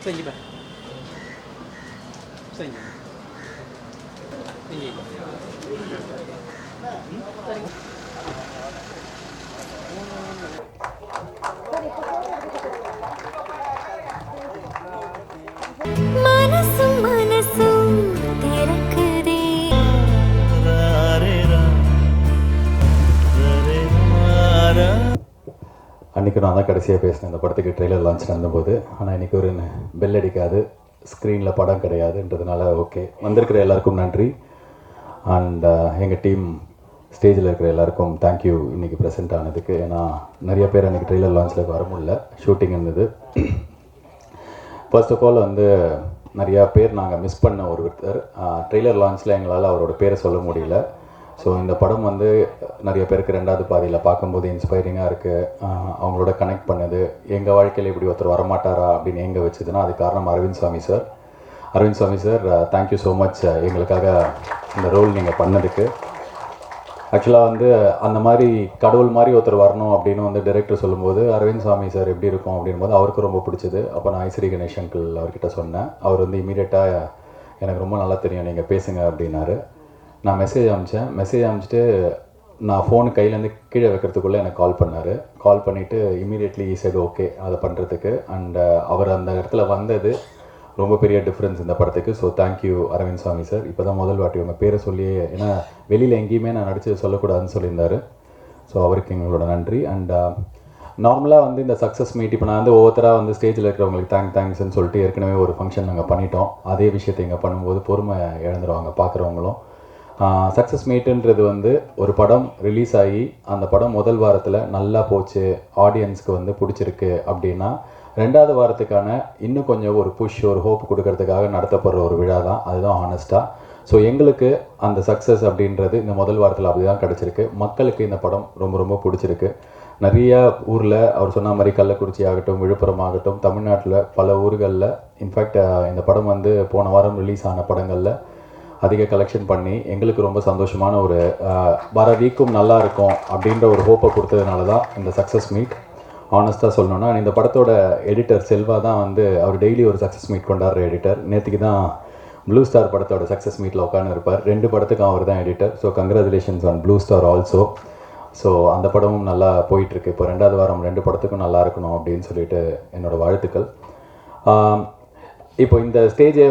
செஞ்சுப்பா செஞ்சு செஞ்சு மனசும் மனசும் திறக்குதே. அன்றைக்கி நான் தான் கடைசியாக பேசினேன் இந்த படத்துக்கு ட்ரெய்லர் லான்ச் நடந்தபோது. ஆனால் இன்றைக்கி ஒரு பெல் அடிக்காது, ஸ்க்ரீனில் படம் கிடையாதுன்றதுனால ஓகே. வந்திருக்கிற எல்லாருக்கும் நன்றி. அண்ட் எங்கள் டீம் ஸ்டேஜில் இருக்கிற எல்லாருக்கும் தேங்க்யூ இன்றைக்கி ப்ரெசென்ட் ஆனதுக்கு. ஏன்னா நிறைய பேர் அன்றைக்கி ட்ரெய்லர் லான்ச்சில் வர முடியல, ஷூட்டிங் இருந்தது. ஃபர்ஸ்ட் ஆஃப் ஆல் நிறையா பேர் நாங்கள் மிஸ் பண்ண ஒருத்தர். ட்ரெய்லர் லான்ச்சில் எங்களால் அவரோட பேரை சொல்ல முடியல. ஸோ இந்த படம் நிறைய பேருக்கு ரெண்டாவது பாதியில் பார்க்கும்போது இன்ஸ்பைரிங்காக இருக்குது. அவங்களோட கனெக்ட் பண்ணது, எங்கள் வாழ்க்கையில் இப்படி ஒருத்தர் வரமாட்டாரா அப்படின்னு எங்கே வச்சுதுன்னா அது காரணம் அரவிந்த் சாமி சார். அரவிந்த் சாமி சார், தேங்க்யூ ஸோ மச் எங்களுக்காக இந்த ரோல் நீங்கள் பண்ணதுக்கு. ஆக்சுவலாக அந்த மாதிரி கடவுள் மாதிரி ஒருத்தர் வரணும் அப்படின்னு டைரக்டர் சொல்லும்போது அரவிந்த் சாமி சார் எப்படி இருக்கும் அப்படின்போது அவருக்கு ரொம்ப பிடிச்சது. அப்போ நான் ஐஸ்வரி கணேஷ் அங்கிள் அவர்கிட்ட சொன்னேன். அவர் இமீடியட்டாக எனக்கு ரொம்ப நல்லா தெரியும், நீங்கள் பேசுங்க அப்படின்னாரு. நான் மெசேஜ் அனுப்பிச்சிட்டு நான் ஃபோனு கையிலேருந்து கீழே வைக்கிறதுக்குள்ளே எனக்கு கால் பண்ணார். கால் பண்ணிவிட்டு இமீடியட்லி சைடு ஓகே அதை பண்ணுறதுக்கு. அண்ட் அவர் அந்த இடத்துல வந்தது ரொம்ப பெரிய டிஃப்ரென்ஸ் இந்த படத்துக்கு. ஸோ தேங்க்யூ அரவிந்த் சாமி சார். இப்போ தான் முதல் வாட்டி உங்கள் பேரை சொல்லி, ஏன்னா வெளியில் எங்கேயுமே நான் நடித்து சொல்லக்கூடாதுன்னு சொல்லியிருந்தார். ஸோ அவருக்கு எங்களோட நன்றி. அண்ட் நார்மலாக இந்த சக்ஸஸ் மீட் இப்போ நான் ஒவ்வொருத்தராக ஸ்டேஜில் இருக்கிறவங்களுக்கு தேங்க்ஸ்ன்னு சொல்லிட்டு ஏற்கனவே ஒரு ஃபங்க்ஷன் நாங்கள் பண்ணிட்டோம். அதே விஷயத்தை இங்கே பண்ணும்போது பொறுமை இழந்துருவாங்க பார்க்குறவங்களும். சக்ஸஸ் மீட்டுன்றது ஒரு படம் ரிலீஸ் ஆகி அந்த படம் முதல் வாரத்தில் நல்லா போச்சு, ஆடியன்ஸ்க்கு பிடிச்சிருக்கு அப்படின்னா ரெண்டாவது வாரத்துக்கான இன்னும் கொஞ்சம் ஒரு புஷ், ஒரு ஹோப் கொடுக்கறதுக்காக நடத்தப்படுற ஒரு விழா தான். அதுதான் ஹானஸ்ட்டாக. ஸோ எங்களுக்கு அந்த சக்ஸஸ் அப்படின்றது இந்த முதல் வாரத்தில் அப்படி தான் கிடச்சிருக்கு. மக்களுக்கு இந்த படம் ரொம்ப ரொம்ப பிடிச்சிருக்கு. நிறையா ஊரில் அவர் சொன்ன மாதிரி கள்ளக்குறிச்சி ஆகட்டும், விழுப்புரம் ஆகட்டும், தமிழ்நாட்டில் பல ஊர்களில் இன்ஃபேக்ட் இந்த படம் போன வாரம் ரிலீஸ் ஆன படங்களில் அதிக கலெக்ஷன் பண்ணி எங்களுக்கு ரொம்ப சந்தோஷமான ஒரு வர வீக்கும் நல்லா இருக்கும் அப்படின்ற ஒரு ஹோப்பை கொடுத்ததுனால தான் இந்த சக்ஸஸ் மீட். ஆனஸ்ட்டாக சொல்லணுன்னா இந்த படத்தோட எடிட்டர் செல்வா தான் அவர் டெய்லி ஒரு சக்ஸஸ் மீட் கொண்டாடுற எடிட்டர். நேற்றுக்கு தான் ப்ளூ ஸ்டார் படத்தோட சக்ஸஸ் மீட்டில் உட்காந்து இருப்பார். 2 படத்துக்கும் அவர் தான் editor. So congratulations on blue star also. So அந்த படமும் நல்லா போயிட்டுருக்கு. இப்போ 2வது வாரம் 2 படத்துக்கும் நல்லா இருக்கணும் அப்படின்னு சொல்லிட்டு என்னோடய வாழ்த்துக்கள். இப்போ இந்த ஸ்டேஜே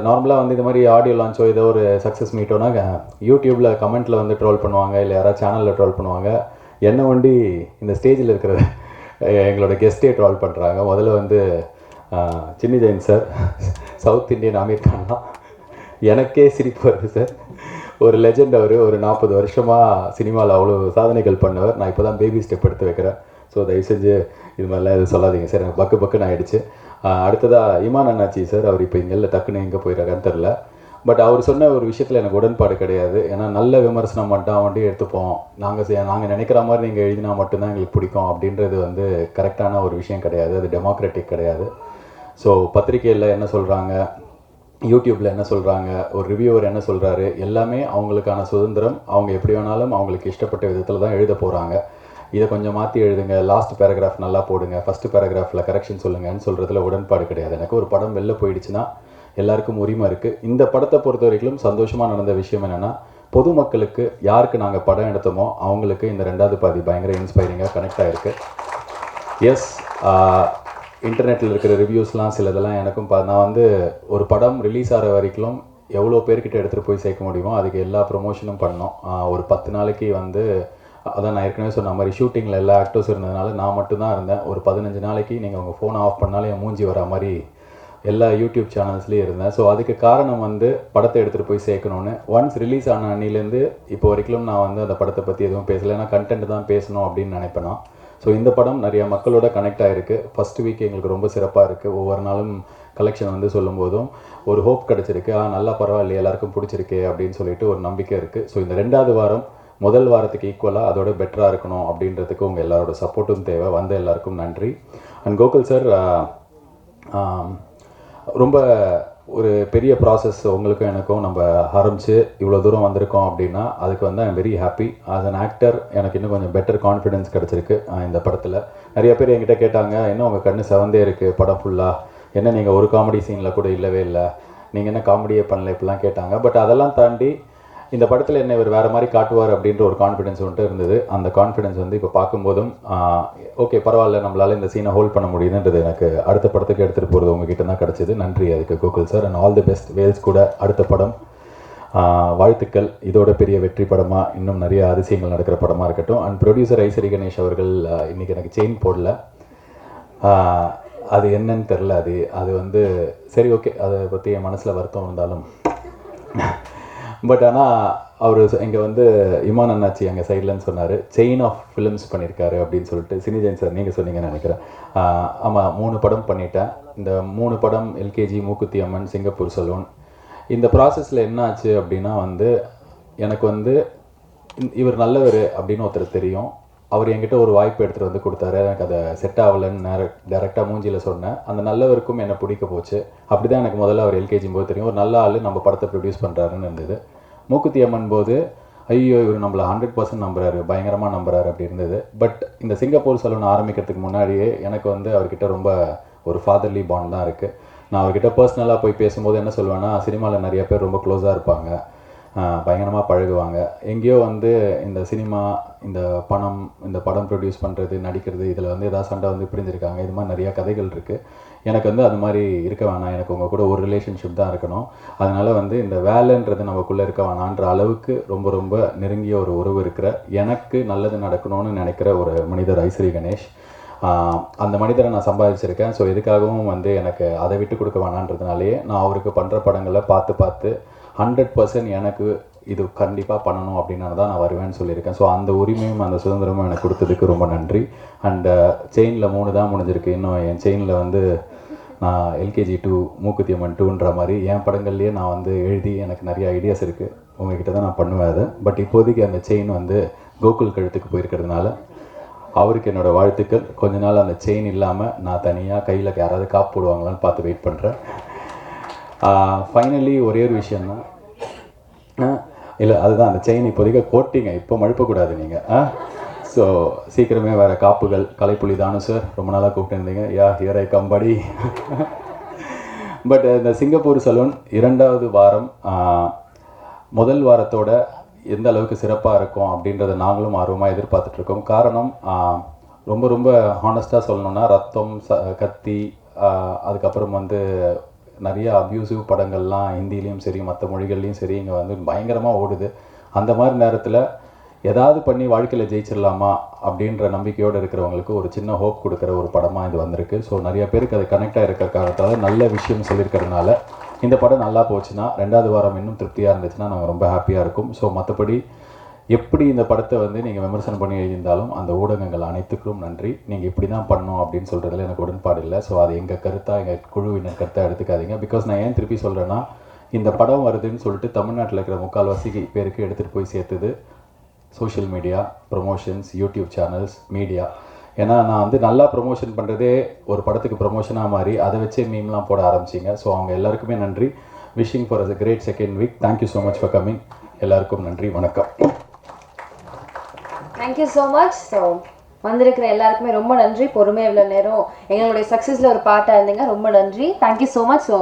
நார்மலாக இந்த மாதிரி ஆடியோ லான்ச்சோ ஏதோ ஒரு சக்ஸஸ் மீட்டோனா யூடியூப்பில் கமெண்ட்டில் ட்ரோல் பண்ணுவாங்க, இல்லை யாராவது சேனலில் ட்ரோல் பண்ணுவாங்க. என்ன வண்டி இந்த ஸ்டேஜில் இருக்கிற எங்களோட கெஸ்ட்டே ட்ரோல் பண்ணுறாங்க. முதல்ல Chinni Jain sir, south Indian Aamir Khan தான். எனக்கே சிரிப்பு வருது சார். ஒரு லெஜெண்ட் அவர். ஒரு 40 வருஷமாக சினிமாவில் அவ்வளோ சாதனைகள் பண்ணவர். நான் இப்போ தான் பேபி ஸ்டெப் எடுத்து வைக்கிறேன். ஸோ தயவு செஞ்சு இது மாதிரிலாம் எதுவும் சொல்லாதீங்க சார், எனக்கு பக்குன்னு ஆகிடுச்சு. அடுத்ததாக இமான் அண்ணாச்சி சார், அவர் இப்போ இங்கே இல்லை, டக்குன்னு எங்கே போயிடுறாருன்னு தெரில. பட் அவர் சொன்ன ஒரு விஷயத்தில் எனக்கு உடன்பாடு கிடையாது. ஏன்னா நல்ல விமர்சனம் மட்டும் எடுத்துப்போம், நாங்கள் நினைக்கிற மாதிரி நீங்கள் எழுதினா மட்டும்தான் எங்களுக்கு பிடிக்கும் அப்படின்றது கரெக்டான ஒரு விஷயம் கிடையாது. அது டெமோக்ராட்டிக் கிடையாது. ஸோ பத்திரிக்கையில் என்ன சொல்கிறாங்க, யூடியூப்பில் என்ன சொல்கிறாங்க, ஒரு ரிவ்யூவர் என்ன சொல்கிறாரு, எல்லாமே அவங்களுக்கான சுதந்திரம். அவங்க எப்படி வேணாலும் அவங்களுக்கு இஷ்டப்பட்ட விதத்தில் தான் எழுத போகிறாங்க. இதை கொஞ்சம் மாற்றி எழுதுங்க, லாஸ்ட் பேராகிராஃப் நல்லா போடுங்க, ஃபஸ்ட்டு பேராகிராஃபில் கரெக்ஷன் சொல்லுங்கன்னு சொல்கிறதுல உடன்பாடு கிடையாது. எனக்கு ஒரு படம் வெளில போயிடுச்சுன்னா எல்லாருக்கும் உரிமை இருக்குது. இந்த படத்தை பொறுத்த வரைக்கும் சந்தோஷமாக நடந்த விஷயம் என்னென்னா, பொதுமக்களுக்கு யாருக்கு நாங்கள் படம் எடுத்தோமோ அவங்களுக்கு இந்த 2வது பாதி பயங்கர இன்ஸ்பைரிங்காக கனெக்ட் ஆகிருக்கு. எஸ், இன்டர்நெட்டில் இருக்கிற ரிவ்யூஸ்லாம் சிலதெல்லாம் எனக்கும் நான் ஒரு படம் ரிலீஸ் ஆகிற வரைக்கும் எவ்வளோ பேர்கிட்ட எடுத்துகிட்டு போய் சேர்க்க முடியுமோ அதுக்கு எல்லா ப்ரொமோஷனும் பண்ணோம். ஒரு 10 நாளைக்கு அதான் நான் ஏற்கனவே சொன்ன மாதிரி ஷூட்டிங்கில் எல்லா ஆக்டர்ஸ் இருந்ததுனால நான் மட்டும்தான் இருந்தேன். ஒரு 15 நாளைக்கு நீங்கள் உங்கள் ஃபோனை ஆஃப் பண்ணாலே என் மூஞ்சி வர மாதிரி எல்லா யூடியூப் சேனல்ஸ்லேயும் இருந்தேன். ஸோ அதுக்கு காரணம் படத்தை எடுத்துகிட்டு போய் சேர்க்கணுன்னு. ஒன்ஸ் ரிலீஸ் ஆன அன்னிலேருந்து இப்போ வரைக்கும் நான் அந்த படத்தை பற்றி எதுவும் பேசலை. ஏன்னா கண்டென்ட் தான் பேசணும் அப்படின்னு நினைப்பேன் நான். ஸோ இந்த படம் நிறையா மக்களோட கனெக்ட் ஆகிருக்கு. ஃபஸ்ட்டு வீக் எங்களுக்கு ரொம்ப சிறப்பாக இருக்குது. ஒவ்வொரு நாளும் கலெக்ஷன் சொல்லும்போதும் ஒரு ஹோப் கிடச்சிருக்கு. நல்லா பரவாயில்லையே, எல்லாருக்கும் பிடிச்சிருக்கு அப்படின்னு சொல்லிட்டு ஒரு நம்பிக்கை இருக்குது. ஸோ இந்த 2வது வாரம் முதல் வாரத்துக்கு ஈக்குவலாக அதோட பெட்டராக இருக்கணும் அப்படின்றதுக்கு உங்கள் எல்லாரோட சப்போர்ட்டும் தேவை. எல்லாருக்கும் நன்றி. அண்ட் கோகுல் சார் ரொம்ப ஒரு பெரிய ப்ராசஸ் உங்களுக்கும் எனக்கும் நம்ம ஆரம்பித்து இவ்வளோ தூரம் வந்திருக்கோம் அப்படின்னா அதுக்கு வந்து I'm very happy. As an actor எனக்கு இன்னும் கொஞ்சம் பெட்டர் கான்ஃபிடென்ஸ் கிடச்சிருக்கு இந்த படத்தில். நிறைய பேர் என்கிட்ட கேட்டாங்க, இன்னும் உங்கள் கண்ணு செவந்தே இருக்குது படம் ஃபுல்லாக, என்ன நீங்கள் ஒரு காமெடி சீனில் கூட இல்லவே இல்லை, நீங்கள் என்ன காமெடியே பண்ணல, இப்படிலாம் கேட்டாங்க. பட் அதெல்லாம் தாண்டி இந்த படத்தில் என்ன இவர் வேறு மாதிரி காட்டுவார் அப்படின்ற ஒரு கான்ஃபிடென்ஸ் வந்துட்டு இருந்தது. அந்த கான்ஃபிடென்ஸ் வந்து இப்போ பார்க்கும்போதும் ஓகே பரவாயில்ல, நம்மளால் இந்த சீனை ஹோல்ட் பண்ண முடியுதுன்றது எனக்கு அடுத்த படத்துக்கு எடுத்துகிட்டு போகிறது உங்ககிட்ட தான் கிடச்சிது. நன்றி அதுக்கு Gokul sir. And all the best. Vels கூட அடுத்த படம் வாழ்த்துக்கள். இதோட பெரிய வெற்றி படமாக இன்னும் நிறைய அதிசயங்கள் நடக்கிற படமாக இருக்கட்டும். அண்ட் ப்ரொடியூசர் ஐஸ்வரி கணேஷ் அவர்கள் இன்றைக்கி எனக்கு செயின் போடல, அது என்னன்னு தெரில. அது வந்து சரி ஓகே, அதை பற்றி என் மனசில் வருத்தம் இருந்தாலும் பட் ஆனால் அவர் இங்கே வந்து இமான் அண்ணாச்சி எங்கள் சைட்லன்னு சொன்னார், செயின் ஆஃப் ஃபிலிம்ஸ் பண்ணியிருக்காரு அப்படின்னு சொல்லிட்டு. சினிஜெயின் சார் நீங்கள் சொன்னீங்கன்னு நினைக்கிறேன். ஆமாம், 3 படம் பண்ணிட்டேன். இந்த 3 படம் LKG, Mookuthi Amman, Singapore salon. இந்த ப்ராசஸில் என்ன ஆச்சு அப்படின்னா வந்து எனக்கு வந்து இவர் நல்லவர் அப்படின்னு ஒருத்தர் தெரியும். அவர் என்கிட்ட ஒரு வாய்ப்பு எடுத்துகிட்டு வந்து கொடுத்தாரு. எனக்கு அதை செட் ஆகலைன்னு டேரெக்டாக மூஞ்சியில் சொன்னேன். அந்த நல்லவருக்கும் என்னை பிடிக்க போச்சு. அப்படி தான் எனக்கு முதல்ல அவர் எல்கேஜியும் போது தெரியும், ஒரு நல்ல ஆள் நம்ம படத்தை ப்ரொடியூஸ் பண்ணுறாருன்னு இருந்தது. மூக்குத்தி அம்மன் போது ஐயோ இவர் நம்மளை 100% நம்புறாரு, பயங்கரமாக நம்புறாரு அப்படி இருந்தது. பட் இந்த சிங்கப்பூர் சலூன் ஆரம்பிக்கிறதுக்கு முன்னாடியே எனக்கு வந்து அவர்கிட்ட ரொம்ப ஒரு ஃபாதர்லி பாண்ட் தான் இருக்குது. நான் அவர்கிட்ட பர்சனலாக போய் பேசும்போது என்ன சொல்லுவேன்னா, சினிமாவில் நிறைய பேர் ரொம்ப க்ளோஸாக இருப்பாங்க, பயங்கரமாக பழகுவாங்க. எங்கேயோ வந்து இந்த சினிமா, இந்த படம் ப்ரொடியூஸ் பண்ணுறது, நடிக்கிறது, இதில் வந்து ஏதாவது சண்டை வந்து பிரிஞ்சிருக்காங்க. இது மாதிரி நிறையா கதைகள் இருக்குது. எனக்கு வந்து அது மாதிரி இருக்க வேணாம், எனக்கு உங்கள் கூட ஒரு ரிலேஷன்ஷிப் தான் இருக்கணும். அதனால் வந்து இந்த வேலைன்றது நமக்குள்ளே இருக்க வேணான்ற அளவுக்கு ரொம்ப ரொம்ப நெருங்கிய ஒரு உறவு இருக்கிற, எனக்கு நல்லது நடக்கணும்னு நினைக்கிற ஒரு மனிதர் ஐஸ்வரி கணேஷ். அந்த மனிதரை நான் சம்பாதிச்சிருக்கேன். ஸோ எதுக்காகவும் வந்து எனக்கு அதை விட்டு கொடுக்க வேணான்றதுனாலே நான் அவருக்கு பண்ணுற படங்களை பார்த்து 100% எனக்கு இது கண்டிப்பாக பண்ணணும் அப்படின்னு தான் நான் வருவேன்னு சொல்லியிருக்கேன். ஸோ அந்த உரிமையும் அந்த சுதந்திரமும் எனக்கு கொடுத்ததுக்கு ரொம்ப நன்றி. அண்டு செயினில் 3 தான் முடிஞ்சிருக்கு. இன்னும் என் செயினில் வந்து நான் எல்கேஜி 2, மூக்குத்தி அம்மன் 2ன்ற மாதிரி என் படங்கள்லேயே நான் வந்து எழுதி எனக்கு நிறைய ஐடியாஸ் இருக்குது. உங்ககிட்ட தான் நான் பண்ணுவேன் அதை. பட் இப்போதைக்கு அந்த செயின் வந்து கோகுல் கழுத்துக்கு போயிருக்கிறதுனால அவருக்கு என்னோடய வாழ்த்துக்கள். கொஞ்ச நாள் அந்த செயின் இல்லாமல் நான் தனியாக கையில் யாராவது காப்பு போடுவாங்களான்னு பார்த்து வெயிட் பண்ணுறேன். ஃபைனலி ஒரே ஒரு விஷயந்தான், இல்லை அதுதான் அந்த செயின் இப்போதைக்கு கோட்டிங்க, இப்போ மழுப்பக்கூடாது நீங்கள். ஸோ சீக்கிரமே வேறு காப்புகள். கலைப்புலி தானு சார் ரொம்ப நாளாக கூப்பிட்டுருந்தீங்க, ஹியர் ஐ கம் படி. பட் இந்த சிங்கப்பூர் சலூன் 2வது வாரம் முதல் வாரத்தோட எந்த அளவுக்கு சிறப்பாக இருக்கும் அப்படின்றத நாங்களும் ஆர்வமாக எதிர்பார்த்துட்ருக்கோம். காரணம் ரொம்ப ரொம்ப ஹானஸ்ட்டாக சொல்லணுன்னா, ரத்தம், கத்தி, அதுக்கப்புறம் வந்து நிறைய அப்யூசிவ் படங்கள்லாம் ஹிந்திலையும் சரி மற்ற மொழிகள்லையும் சரி இங்கே வந்து பயங்கரமாக ஓடுது. அந்த மாதிரி நேரத்தில் ஏதாவது பண்ணி வாழ்க்கையில் ஜெயிச்சிடலாமா அப்படின்ற நம்பிக்கையோடு இருக்கிறவங்களுக்கு ஒரு சின்ன ஹோப் கொடுக்குற ஒரு படமாக இது வந்திருக்கு. ஸோ நிறைய பேருக்கு அது கனெக்டாக இருக்கிற காரணத்தால் நல்ல விஷயம் சொல்லியிருக்கிறதுனால இந்த படம் நல்லா போச்சுன்னா 2வது வாரம் இன்னும் திருப்தியாக இருந்துச்சுன்னா நாங்கள் ரொம்ப ஹாப்பியாக இருக்கும். ஸோ மற்றபடி எப்படி இந்த படத்தை வந்து நீங்கள் விமர்சனம் பண்ணி எழுதியிருந்தாலும் அந்த ஊடகங்கள் அனைத்துக்கும் நன்றி. நீங்கள் இப்படி தான் பண்ணணும் அப்படின்னு சொல்கிறதுல எனக்கு உடன்பாடு இல்லை. ஸோ அது எங்கள் கருத்தாக, எங்கள் குழுவினர் கருத்தாக எடுத்துக்காதீங்க. பிகாஸ் நான் ஏன் திருப்பி சொல்கிறேன்னா, இந்த படம் வருதுன்னு சொல்லிட்டு தமிழ்நாட்டில் இருக்கிற 3/4 பேருக்கு எடுத்துகிட்டு போய் சேர்த்துது social media, promotions, YouTube channels, media. ஏன்னா நான் வந்து நல்லா ப்ரொமோஷன் பண்ணுறதே ஒரு படத்துக்கு ப்ரொமோஷனாக மாறி அதை வச்சே மீம்லாம் போட ஆரம்பிச்சிங்க. ஸோ அவங்க எல்லாருக்குமே நன்றி. Wishing for a great second week. Thank you so much for coming. எல்லாருக்கும் நன்றி, வணக்கம். Thank you so much. ஸோ வந்திருக்கிற எல்லாருக்குமே ரொம்ப நன்றி. பொறுமையாக இவ்வளோ நேரம் எங்களுடைய சக்ஸஸில் ஒரு பார்ட்டாக இருந்தீங்க, ரொம்ப நன்றி. Thank you so much. ஸோ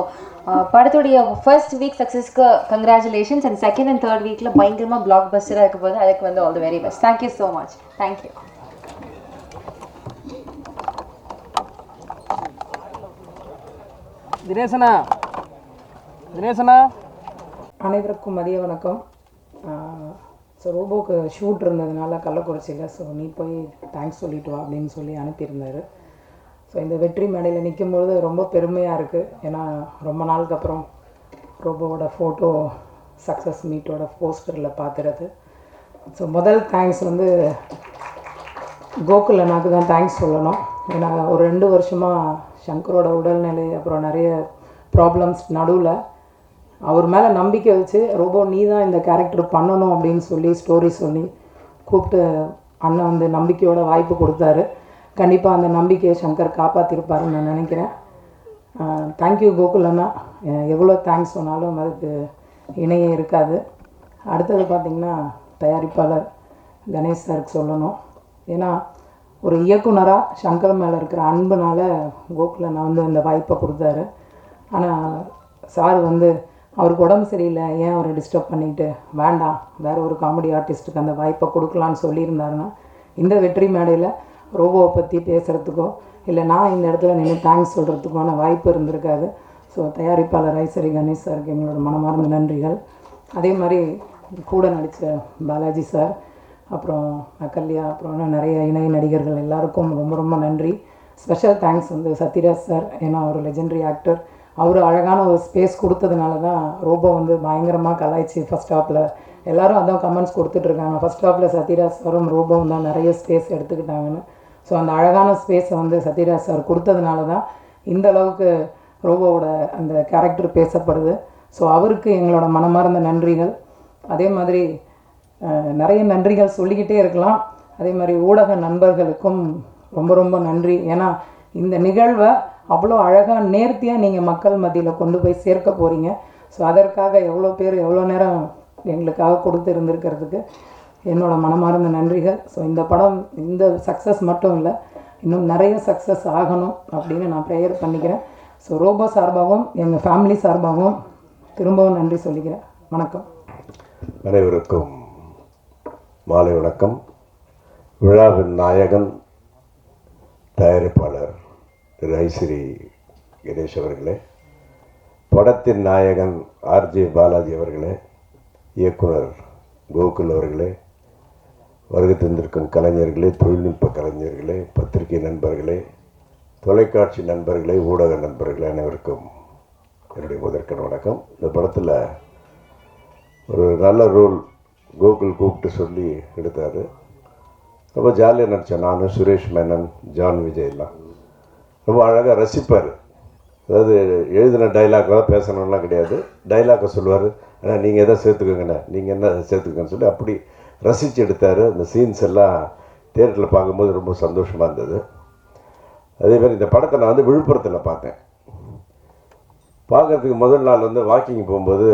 படத்துடைய ஃபர்ஸ்ட் வீக் சக்ஸஸ்க்கு congratulations. And second and third வீக்கில் பயங்கரமாக பிளாக் பஸ்டராக இருக்க போது அதுக்கு வந்து all the very best. Thank you so much. Thank you. தினேசனா அனைவருக்கும் மதிய வணக்கம். ஸோ ரோபோக்கு ஷூட் இருந்ததுனால கள்ளக்குறிச்சியில், ஸோ நீ போய் தேங்க்ஸ் சொல்லிட்டு வா அப்படின்னு சொல்லி அனுப்பியிருந்தார். ஸோ இந்த வெற்றி மேடையில் நிற்கும்போது ரொம்ப பெருமையாக இருக்குது. ஏன்னா ரொம்ப நாளுக்கு அப்புறம் ரோபோவோட ஃபோட்டோ சக்ஸஸ் மீட்டோட போஸ்டரில் பார்த்துறது. ஸோ முதல் தேங்க்ஸ் வந்து கோகுல் அண்ணாக்கு தான் தேங்க்ஸ் சொல்லணும். ஏன்னா ஒரு 2 வருஷமாக சங்கரோட உடல்நிலை அப்புறம் நிறைய ப்ராப்ளம்ஸ் நடுவில் அவர் மேலே நம்பிக்கை வச்சு ரோபோ நீ தான் இந்த கேரக்டர் பண்ணணும் அப்படின்னு சொல்லி ஸ்டோரி சொல்லி கூப்பிட்டு அண்ணன் வந்து நம்பிக்கையோட வாய்ப்பு கொடுத்தாரு. கண்டிப்பாக அந்த நம்பிக்கையை சங்கர் காப்பாற்றிருப்பாருன்னு நான் நினைக்கிறேன். தேங்க்யூ கோகுல் அண்ணா. எவ்வளோ தேங்க்ஸ் சொன்னாலும் அதுக்கு இணையே இருக்காது. அடுத்தது பார்த்திங்கன்னா தயாரிப்பாளர் கணேஷ் சாருக்கு சொல்லணும். ஏன்னா ஒரு இயக்குனராக சங்கர் மேலே இருக்கிற அன்புனால கோகுல் அண்ணா வந்து இந்த வாய்ப்பை கொடுத்தாரு. ஆனால் சார் வந்து அவருக்கு உடம்பு சரியில்லை, ஏன் அவரை டிஸ்டர்ப் பண்ணிட்டு வேண்டாம், வேறு ஒரு காமெடி ஆர்டிஸ்ட்டுக்கு அந்த வாய்ப்பை கொடுக்கலான்னு சொல்லியிருந்தாருன்னா இந்த வெற்றி மேடையில் ரோபோவை பற்றி பேசுகிறதுக்கோ இல்லை நான் இந்த இடத்துல நின்று தேங்க்ஸ் சொல்கிறதுக்கான வாய்ப்பு இருந்திருக்காது. ஸோ தயாரிப்பாளர் ஐசரி கணேஷ் சாருக்கு எங்களோட மனமார்ந்த நன்றிகள். அதே மாதிரி கூட நடித்த பாலாஜி சார், அப்புறம் அகல்யா, அப்புறம் இன்னும் நிறைய இணை நடிகர்கள் எல்லாருக்கும் ரொம்ப ரொம்ப நன்றி. ஸ்பெஷல் தேங்க்ஸ் வந்து சத்யராஜ் சார். ஏன்னா அவர் லெஜெண்டரி ஆக்டர். அவர் அழகான ஒரு ஸ்பேஸ் கொடுத்ததுனால தான் ரோபோ வந்து பயங்கரமாக கலாய்ச்சி ஃபஸ்ட் ஹாப்பில் எல்லோரும் அதான் கமெண்ட்ஸ் கொடுத்துட்ருக்காங்க. ஃபஸ்ட் ஹாப்பில் சத்யராஜ் சாரும் ரோபோவும் தான் நிறைய ஸ்பேஸ் எடுத்துக்கிட்டாங்கன்னு. ஸோ அந்த அழகான ஸ்பேஸை வந்து சத்யராஜ் சார் கொடுத்ததுனால தான் இந்த அளவுக்கு ரோபோவோட அந்த கேரக்டர் பேசப்படுது. ஸோ அவருக்கு எங்களோட மனமார்ந்த நன்றிகள். அதே மாதிரி நிறைய நன்றிகள் சொல்லிக்கிட்டே இருக்கலாம். அதே மாதிரி ஊடக நண்பர்களுக்கும் ரொம்ப ரொம்ப நன்றி. ஏன்னா இந்த நிகழ்வை அவ்வளோ அழகாக நேர்த்தியாக நீங்கள் மக்கள் மத்தியில் கொண்டு போய் சேர்க்க போகிறீங்க. ஸோ அதற்காக எவ்வளோ பேர் எவ்வளோ நேரம் எங்களுக்காக கொடுத்து இருந்திருக்கிறதுக்கு என்னோட மனமார்ந்த நன்றிகள். ஸோ இந்த படம் இந்த சக்ஸஸ் மட்டும் இல்லை, இன்னும் நிறைய சக்ஸஸ் ஆகணும் அப்படின்னு நான் ப்ரேயர் பண்ணிக்கிறேன். ஸோ ரோபோ சார்பாகவும் எங்கள் ஃபேமிலி சார்பாகவும் திரும்பவும் நன்றி சொல்லிக்கிறேன். வணக்கம். அனைவருக்கும் மாலை வணக்கம். விழாவின் நாயகன் தயாரிப்பாளர் திரு ஐஸ்வரி கணேஷ் அவர்களே, படத்தின் நாயகன் ஆர்ஜே பாலாஜி அவர்களே, இயக்குனர் கோகுல் அவர்களே, வருகை தந்திருக்கும் கலைஞர்களே, தொழில்நுட்ப கலைஞர்களே, பத்திரிகை நண்பர்களே, தொலைக்காட்சி நண்பர்களே, ஊடக நண்பர்களே, அனைவருக்கும் என்னுடைய முதற்கண் வணக்கம். இந்த படத்தில் ஒரு நல்ல ரோல் கோகுல் கூப்பிட்டு சொல்லி எடுத்தார். ரொம்ப ஜாலியாக நடித்தேன். நான், சுரேஷ் மேனன், ஜான் விஜய்லாம் ரொம்ப அழகாக ரசிப்பார். அதாவது எழுதின டைலாக்லாம் பேசணும்லாம் கிடையாது, டைலாக்கை சொல்லுவார். ஆனால் நீங்கள் எதை சேர்த்துக்கோங்கண்ணே, நீங்கள் என்ன சேர்த்துக்கோங்கன்னு சொல்லி அப்படி ரசித்து எடுத்தார். அந்த சீன்ஸ் எல்லாம் தேட்டரில் பார்க்கும்போது ரொம்ப சந்தோஷமாக இருந்தது. அதேமாதிரி இந்த படத்தை நான் வந்து விழுப்புரத்தில் பார்த்தேன். பார்க்குறதுக்கு முதல் நாள் வந்து வாக்கிங் போகும்போது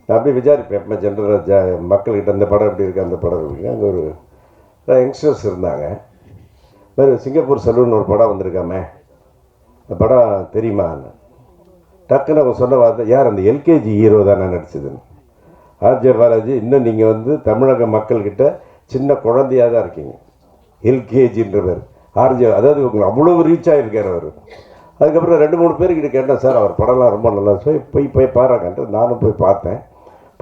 நான் அப்படியே விசாரிப்பேன், எப்போ ஜென்ரலாக மக்கள்கிட்ட இந்த படம் எப்படி இருக்குது, அந்த படம் இருக்குது. அங்கே ஒரு யங்ஸ்டர்ஸ் இருந்தாங்க. வேறு சிங்கப்பூர் சலூன் ஒரு படம் வந்திருக்காமே, இந்த படம் தெரியுமான்னு டக்குன்னு அவங்க சொன்ன வார்த்தை, யார் அந்த எல்கேஜி ஹீரோ தானே நடிச்சதுன்னு. ஆர்ஜே பாலாஜி, இன்னும் நீங்கள் வந்து தமிழக மக்கள்கிட்ட சின்ன குழந்தையாக தான் இருக்கீங்க. எல்கேஜின்ற பேர் ஆர்ஜே, அதாவது உங்களுக்கு அவ்வளோ ரீச் ஆகிருக்கார் அவர். அதுக்கப்புறம் 2-3 பேர்கிட்ட கேட்டேன், சார் அவர் படம்லாம் ரொம்ப நல்லா போய் பாருங்கன்ட்டு நானும் போய் பார்த்தேன்.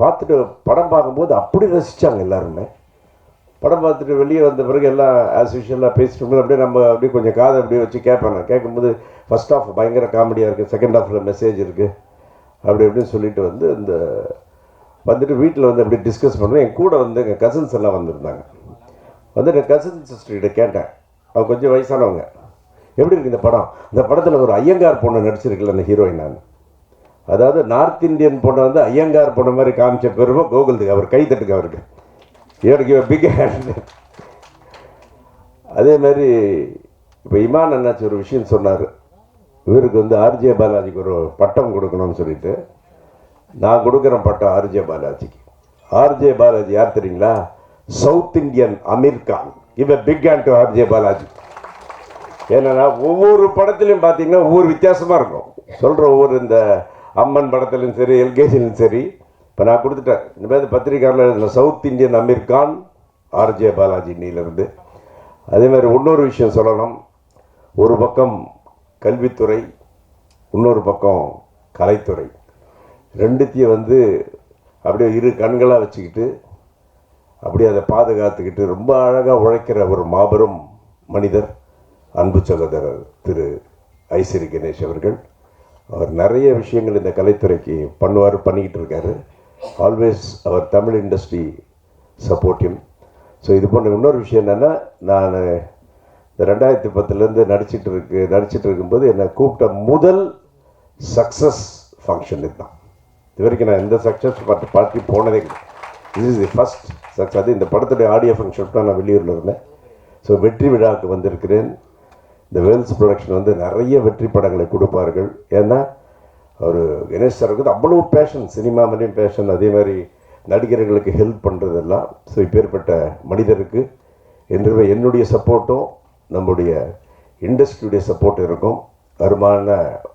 பார்த்துட்டு படம் பார்க்கும்போது அப்படி ரசித்தாங்க எல்லாருமே. படம் பார்த்துட்டு வெளியே வந்த பிறகு எல்லாம் ஆஸ் யூஷுவலாக பேசிட்டு போது அப்படியே நம்ம அப்படியே கொஞ்சம் காதை அப்படியே வச்சு கேட்பேன். நான் கேட்கும்போது ஃபஸ்ட் ஹாஃப் பயங்கர காமெடியாக இருக்குது, செகண்ட் ஹாஃபில் மெசேஜ் இருக்குது அப்படி இப்படின்னு சொல்லிட்டு வந்து இந்த வந்துட்டு வீட்டில் வந்து அப்படியே டிஸ்கஸ் பண்ணுவேன். என் கூட வந்து எங்கள் கசின்ஸ் எல்லாம் வந்திருந்தாங்க. வந்து என் கசின் சிஸ்டர்கிட்ட கேட்டேன், அவங்க கொஞ்சம் வயசானவங்க, எப்படி இருக்குது இந்த படம்? இந்த படத்தில் ஒரு ஐயங்கார் பொண்ணு நடிச்சிருக்குல்ல அந்த ஹீரோயின். நான் அதாவது நார்த் இந்தியன் பொண்ணை வந்து ஐயங்கார் பொண்ணு மாதிரி காமிச்ச பெருமை கோகுல்துக்கு. அவர் கை தட்டுக்கு அவருக்கு, எனக்கு பிக் ஹேண்ட். அதே மாதிரி இப்போ இமான் அண்ணாச்சி ஒரு விஷயம் சொன்னார், இவருக்கு வந்து ஆர்ஜே பாலாஜிக்கு ஒரு பட்டம் கொடுக்கணும்னு சொல்லிட்டு. நான் கொடுக்குறேன் பட்டம் ஆர்ஜே பாலாஜிக்கு. ஆர்ஜே பாலாஜி யார் தெரியுங்களா? South Indian Aamir Khan. Give a big hand to RJ Balaji. ஏன்னா ஒவ்வொரு படத்துலையும் பார்த்தீங்கன்னா ஒவ்வொரு வித்தியாசமாக இருக்கும். சொல்கிற ஒவ்வொரு இந்த அம்மன் படத்துலையும் சரி, எல்கேஜிலையும் சரி, இப்போ நான் கொடுத்துட்டேன். இந்த மாதிரி பத்திரிக்கையாளர் எழுதின South Indian Aamir Khan RJ Balaji இன்னிலிருந்து. அதே மாதிரி இன்னொரு விஷயம் சொல்லணும். ஒரு பக்கம் கல்வித்துறை, இன்னொரு பக்கம் கலைத்துறை, ரெண்டுத்தையும் வந்து அப்படியே இரு கண்களாக வச்சுக்கிட்டு அப்படியே அதை பாதுகாத்துக்கிட்டு ரொம்ப அழகாக உழைக்கிற ஒரு மாபெரும் மனிதர் அன்பு சகோதரர் திரு ஐஸ்வரி கணேஷ் அவர்கள். அவர் நிறைய விஷயங்கள் இந்த கலைத்துறைக்கு பண்ணிக்கிட்டு இருக்காரு. ஆல்வேஸ் அவர் தமிழ் இண்டஸ்ட்ரி சப்போர்ட்டிவ். ஸோ இது போன்ற இன்னொரு விஷயம் என்னென்னா, நான் இந்த 2010 நடிச்சிட்டு இருக்கும்போது என்னை கூப்பிட்ட முதல் சக்ஸஸ் ஃபங்க்ஷன் இதுதான். இது வரைக்கும் நான் எந்த சக்ஸஸ் பார்ட்டி போனதே கிடையாது. This is the first success. அது இந்த படத்துடைய ஆடியோ ஃபங்க்ஷன் தான் நான் வெளியூரில் இருந்தேன். ஸோ வெற்றி விழாவுக்கு வந்திருக்கிறேன். இந்த வேல்ஸ் ப்ரொடக்ஷன் வந்து நிறைய வெற்றி படங்களை கொடுப்பார்கள். ஏன்னா அவர் கணேஷ் சாருக்கு அவ்வளோ பேஷன், சினிமா மாதிரியும் பேஷன், அதே மாதிரி நடிகர்களுக்கு ஹெல்ப் பண்ணுறதெல்லாம். ஸோ இப்பேற்பட்ட மனிதருக்கு என்றுமே என்னுடைய சப்போர்ட்டும் நம்முடைய இண்டஸ்ட்ரியுடைய சப்போர்ட் இருக்கும். அருமான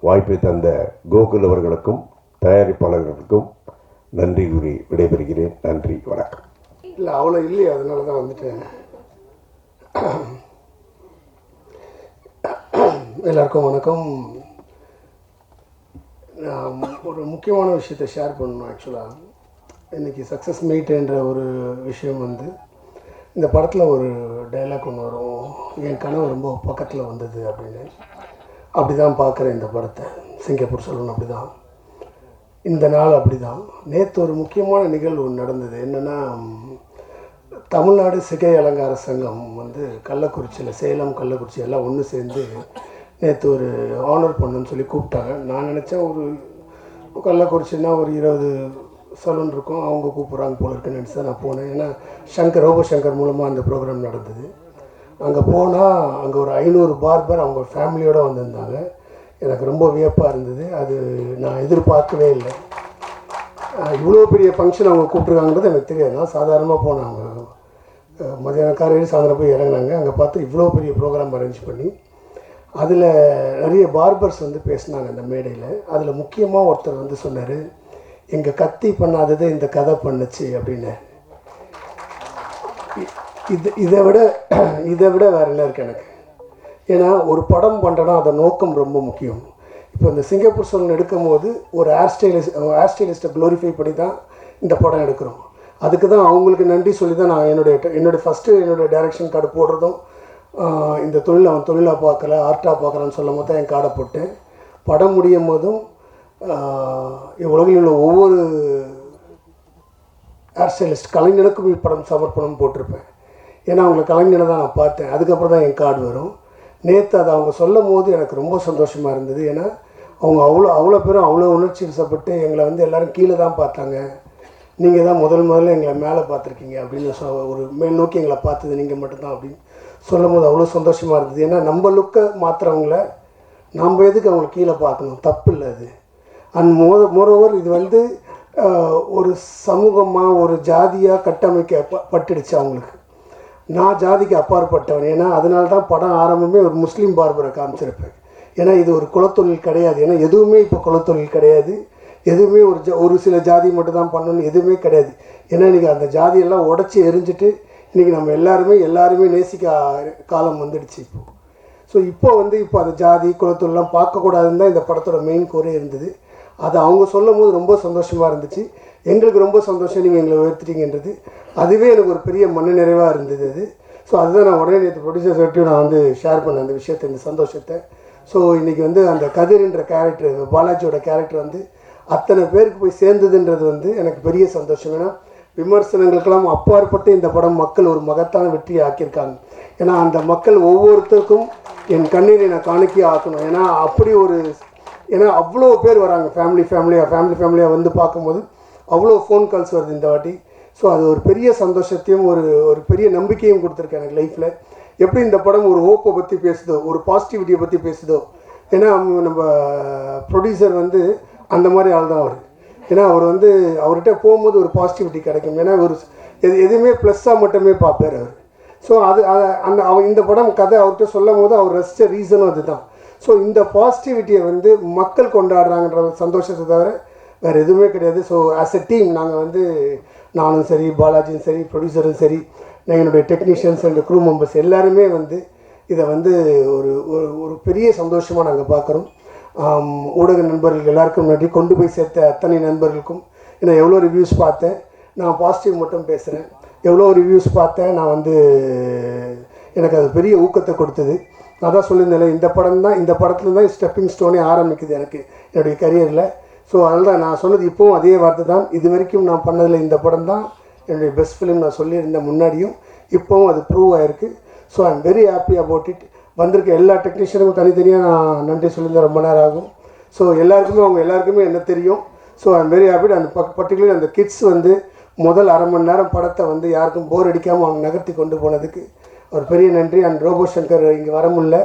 வாய்ப்பை தந்த கோகுல் அவர்களுக்கும் தயாரிப்பாளர்களுக்கும் நன்றி கூறி விடைபெறுகிறேன். நன்றி, வணக்கம். இல்லை அவ்வளோ இல்லையே, அதனால தான் வந்துட்டேன். எல்லாருக்கும் வணக்கம். நான் ஒரு முக்கியமான விஷயத்தை ஷேர் பண்ணணும். ஆக்சுவலாக இன்றைக்கி சக்ஸஸ் மீட்ன்ற ஒரு விஷயம் வந்து இந்த படத்தில் ஒரு டைலாக் ஒன்று வரும், என் கனவு ரொம்ப பக்கத்தில் வந்தது அப்படின்னு. அப்படி தான் பார்க்குறேன் இந்த படத்தை. சிங்கப்பூர் சொல்லணும் அப்படி தான், இந்த நாள் அப்படி தான். நேற்று ஒரு முக்கியமான நிகழ்வு ஒன்று நடந்தது. என்னென்னா, தமிழ்நாடு சிகை அலங்கார சங்கம் வந்து கள்ளக்குறிச்சியில், சேலம் கள்ளக்குறிச்சி எல்லாம் ஒன்று சேர்ந்து நேற்று ஒரு ஆனர் பண்ணணும்னு சொல்லி கூப்பிட்டாங்க. நான் நினச்சேன் ஒரு கள்ளக்குறிச்சின்னா ஒரு 20 சலூன் இருக்கும், அவங்க கூப்பிட்றாங்க போல இருக்குன்னு நினச்சி தான் நான் போனேன். ஏன்னா ரோபோ சங்கர் மூலமாக அந்த ப்ரோக்ராம் நடந்தது. அங்கே போனால் அங்கே ஒரு 500 பார்பர் அவங்க ஃபேமிலியோடு வந்திருந்தாங்க. எனக்கு ரொம்ப வியப்பாக இருந்தது. அது நான் எதிர்பார்க்கவே இல்லை. இவ்வளோ பெரிய ஃபங்க்ஷன் அவங்க கூப்பிட்ருக்காங்கன்றது எனக்கு தெரியாது. நான் சாதாரணமாக போனேன். அவங்க மதியானம் காலையில் சாயந்தரம் போய் இறங்கினாங்க. அங்கே பார்த்து இவ்வளோ பெரிய ப்ரோக்ராம் அரேஞ்ச் பண்ணி அதில் நிறைய பார்பர்ஸ் வந்து பேசினாங்க அந்த மேடையில். அதில் முக்கியமாக ஒருத்தர் வந்து சொன்னார், எங்கள் கத்தி பண்ணாதது இந்த கதை பண்ணுச்சு அப்படின்னு. இதை விட வேறு என்ன இருக்குது எனக்கு? ஏன்னா ஒரு படம் பண்ணுறோன்னா அதை நோக்கம் ரொம்ப முக்கியம். இப்போ இந்த சிங்கப்பூர் சலூன் எடுக்கும் போது ஒரு ஹேர் ஸ்டைலிஸ்ட்டை க்ளோரிஃபை பண்ணி தான் இந்த படம் எடுக்கிறோம். அதுக்கு தான் அவங்களுக்கு நன்றி சொல்லி தான் நான் என்னுடைய ஃபஸ்ட்டு என்னுடைய டைரக்ஷன் கார்டு போடுறதும் இந்த தொழில் அவன் தொழிலாக பார்க்கல ஆர்ட்டாக பார்க்குறான்னு சொல்லும் போது தான் என் கார்டை போட்டேன். படம் முடியும் போதும் உலகில் உள்ள ஒவ்வொரு ஹேர் ஸ்டைலிஸ்ட் கலைஞனுக்கும் படம் சமர்ப்பணம் போட்டிருப்பேன். ஏன்னா அவங்கள கலைஞனை தான் நான் பார்த்தேன். அதுக்கப்புறம் தான் என் கார்டு வரும். நேற்று அதை அவங்க சொல்லும் போது எனக்கு ரொம்ப சந்தோஷமாக இருந்தது. ஏன்னா அவங்க அவ்வளோ பேரும் அவ்வளோ உணர்ச்சி வசப்பட்டு எங்களை வந்து எல்லோரும் கீழே தான் பார்த்தாங்க, நீங்கள் தான் முதல்ல எங்களை மேலே பார்த்துருக்கீங்க அப்படின்னு ஒரு மேல் நோக்கி எங்களை பார்த்தது நீங்கள் மட்டும்தான் அப்படின்னு சொல்லும் போது அவ்வளோ சந்தோஷமாக இருந்தது. ஏன்னா நம்ம லுக்கை மாற்றுறவங்கள நம்ம எதுக்கு அவங்களை கீழே பார்க்கணும்? தப்பு இல்லை அது. அண்ட் மோரோவர் இது வந்து ஒரு சமூகமாக ஒரு ஜாதியாக கட்டமைக்கப்பட்டுடுச்சு அவங்களுக்கு. நான் ஜாதிக்கு அப்பாற்பட்டவன். ஏன்னா அதனால தான் படம் ஆரம்பமே ஒரு முஸ்லீம் பார்பரை காமிச்சிருப்பேன். ஏன்னா இது ஒரு குலத்தொழில் கிடையாது. ஏன்னா எதுவுமே இப்போ குலத்தொழில் கிடையாது. எதுவுமே ஒரு சில ஜாதி மட்டும் தான் பண்ணணும்னு எதுவுமே கிடையாது. ஏன்னா இன்றைக்கி அந்த ஜாதியெல்லாம் உடச்சி எரிஞ்சிட்டு இன்றைக்கி நம்ம எல்லாருமே நேசிக்க காலம் வந்துடுச்சு இப்போது. ஸோ இப்போ அந்த ஜாதி குலத்தொழிலாம் பார்க்கக்கூடாதுன்னு தான் இந்த படத்தோட மெயின் கோரே இருந்தது. அதை அவங்க சொல்லும் போது ரொம்ப சந்தோஷமாக இருந்துச்சு. எங்களுக்கு ரொம்ப சந்தோஷம் நீங்கள் எங்களை உயர்த்திட்டீங்கன்றது. அதுவே எனக்கு ஒரு பெரிய மன நிறைவாக இருந்தது அது. ஸோ அதுதான் நான் உடனே நேற்று ப்ரொடியூசர்ஸ் வரைக்கும் நான் வந்து ஷேர் பண்ணேன் அந்த விஷயத்தை, இந்த சந்தோஷத்தை. ஸோ இன்றைக்கி வந்து அந்த கதிர்ன்ற கேரக்டர், பாலாஜியோட கேரக்டர் வந்து அத்தனை பேருக்கு போய் சேர்ந்ததுன்றது வந்து எனக்கு பெரிய சந்தோஷம். ஏன்னா விமர்சனங்களுக்கெல்லாம் அப்பாற்பட்டு இந்த படம் மக்கள் ஒரு மகத்தான வெற்றியை ஆக்கியிருக்காங்க. ஏன்னா அந்த மக்கள் ஒவ்வொருத்தருக்கும் என் கண்ணீரை நான் காணிக்கை ஆக்கணும். ஏன்னா அப்படி ஏன்னா அவ்வளோ பேர் வராங்க, ஃபேமிலியாக வந்து பார்க்கும்போது அவ்வளோ ஃபோன் கால்ஸ் வருது இந்த வாட்டி. ஸோ அது ஒரு பெரிய சந்தோஷத்தையும் ஒரு பெரிய நம்பிக்கையும் கொடுத்துருக்கு எனக்கு லைஃப்பில். எப்படி இந்த படம் ஒரு ஹோப்பை பற்றி பேசுதோ, ஒரு பாசிட்டிவிட்டியை பற்றி பேசுதோ. ஏன்னா நம்ம ப்ரொடியூசர் வந்து அந்த மாதிரி ஆள் தான் அவர். ஏன்னா அவர் வந்து அவர்கிட்ட போகும்போது ஒரு பாசிட்டிவிட்டி கிடைக்கும். ஏன்னா ஒரு எதுவுமே ப்ளஸ்ஸாக மட்டுமே பார்ப்பார் அவர். ஸோ இந்த படம் கதை அவர்கிட்ட சொல்லும் போது அவர் ரசித்த ரீசனும் அதுதான். ஸோ இந்த பாசிட்டிவிட்டியை வந்து மக்கள் கொண்டாடுறாங்கன்ற சந்தோஷத்தை தவிர வேறு எதுவுமே கிடையாது. ஸோ ஆஸ் எ டீம் நாங்கள் வந்து நானும் சரி, பாலாஜியும் சரி, ப்ரொடியூசரும் சரி, என்னுடைய டெக்னீஷியன்ஸ் அண்ட் க்ரூ மெம்பர்ஸ் எல்லாருமே வந்து இதை வந்து ஒரு பெரிய சந்தோஷமாக நாங்கள் பார்க்குறோம். ஊடக நண்பர்கள் எல்லாருக்கும் நன்றி. கொண்டு போய் சேர்த்த அத்தனை நண்பர்களுக்கும். ஏன்னா எவ்வளோ ரிவ்யூஸ் பார்த்தேன், நான் பாசிட்டிவ் மட்டும் பேசுகிறேன். எவ்வளோ ரிவ்யூஸ் பார்த்தேன், நான் வந்து எனக்கு அது பெரிய ஊக்கத்தை கொடுத்தது. நான் தான் சொல்லியிருந்தேன், இந்த படத்தில் தான் ஸ்டெப்பிங் ஸ்டோனே ஆரம்பிக்குது எனக்கு என்னுடைய கரியரில். ஸோ அதனால் தான் நான் சொன்னது இப்போவும் அதே வார்த்தை தான். இது வரைக்கும் நான் பண்ணதில் இந்த படம் தான் என்னுடைய பெஸ்ட் ஃபிலிம் நான் சொல்லியிருந்தேன் முன்னாடியும். இப்போவும் அது ப்ரூவ் ஆகிருக்கு. So I am very happy about it. வந்திருக்க எல்லா டெக்னீஷியனுக்கும் தனித்தனியாக நான் நன்றி சொல்லியிருந்தேன். ரொம்ப நேரம் ஆகும். ஸோ அவங்க எல்லாருக்குமே என்ன தெரியும். So I am very happy. அந்த பர்டிகுலர் அந்த கிட்ஸ் வந்து முதல் அரை மணி நேரம் படத்தை வந்து யாருக்கும் போர் அடிக்காமல் அவங்க நகர்த்தி கொண்டு போனதுக்கு ஒரு பெரிய நன்றி. அண்ட் ரோபோ சங்கர் இங்கே வர முடியல,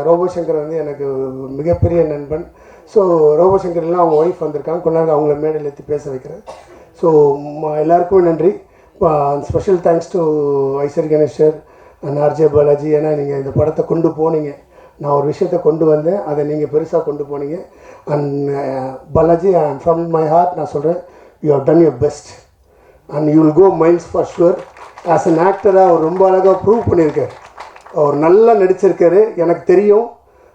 ரோபோ சங்கர் வந்து எனக்கு மிகப்பெரிய நண்பன். ஸோ ரோபோ சங்கர்லாம் அவங்க ஒய்ஃப் வந்திருக்காங்க, கொஞ்ச நேரம் அவங்கள மேடையில் ஏற்றி பேச வைக்கிறேன். ஸோ எல்லாருக்குமே நன்றி. Special thanks to Aishwar Ganesh sir and RJ Balaji. ஏன்னா நீங்கள் இந்த படத்தை கொண்டு போனீங்க, நான் ஒரு விஷயத்தை கொண்டு வந்தேன், அதை நீங்கள் பெருசாக கொண்டு போனீங்க. And Balaji, from my heart நான் சொல்கிறேன், you have done your best and you will go miles for sure. As an ஆக்டராக அவர் ரொம்ப அழகாக ப்ரூவ் பண்ணியிருக்கார், அவர் நல்லா நடிச்சிருக்காரு. எனக்கு தெரியும்,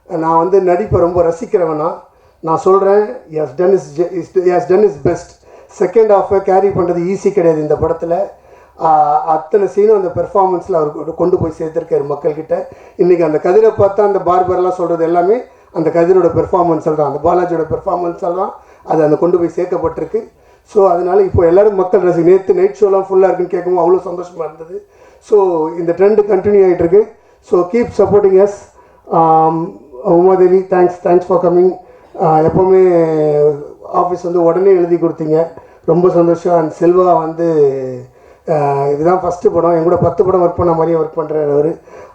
நான் வந்து நடிப்பை ரொம்ப ரசிக்கிறவனா. நான் சொல்கிறேன், he's done his best. Second ஹாஃபை கேரி பண்ணுறது ஈஸி கிடையாது இந்த படத்தில். அத்தனை சீனும் அந்த பெர்ஃபார்மன்ஸில் அவர் கொண்டு போய் சேர்த்துருக்காரு மக்கள்கிட்ட. இன்றைக்கி அந்த கதிரை பார்த்தா அந்த பார்பர்லாம் சொல்கிறது எல்லாமே அந்த கதிரோட பெர்ஃபார்மன்ஸில் தான், அந்த பாலாஜியோட பெர்ஃபார்மன்ஸில் தான் அது அந்த கொண்டு போய் சேர்க்கப்பட்டிருக்கு. ஸோ அதனால் இப்போ எல்லோரும் மக்கள் நேற்று நைட் ஷோலாம் ஃபுல்லாக இருக்குன்னு கேட்கும்போது அவ்வளோ சந்தோஷமாக இருந்தது. ஸோ இந்த ட்ரெண்டு கண்டினியூ ஆகிட்டுருக்கு. So keep supporting us. Umadevi, thanks for coming. எப்போவுமே ஆஃபீஸ் வந்து உடனே எழுதி கொடுத்தீங்க, ரொம்ப சந்தோஷம். அண்ட் செல்வா வந்து இதுதான் ஃபஸ்ட்டு படம், என் கூட 10 படம் ஒர்க் பண்ண மாதிரியே ஒர்க் பண்ணுறாரு அவர்.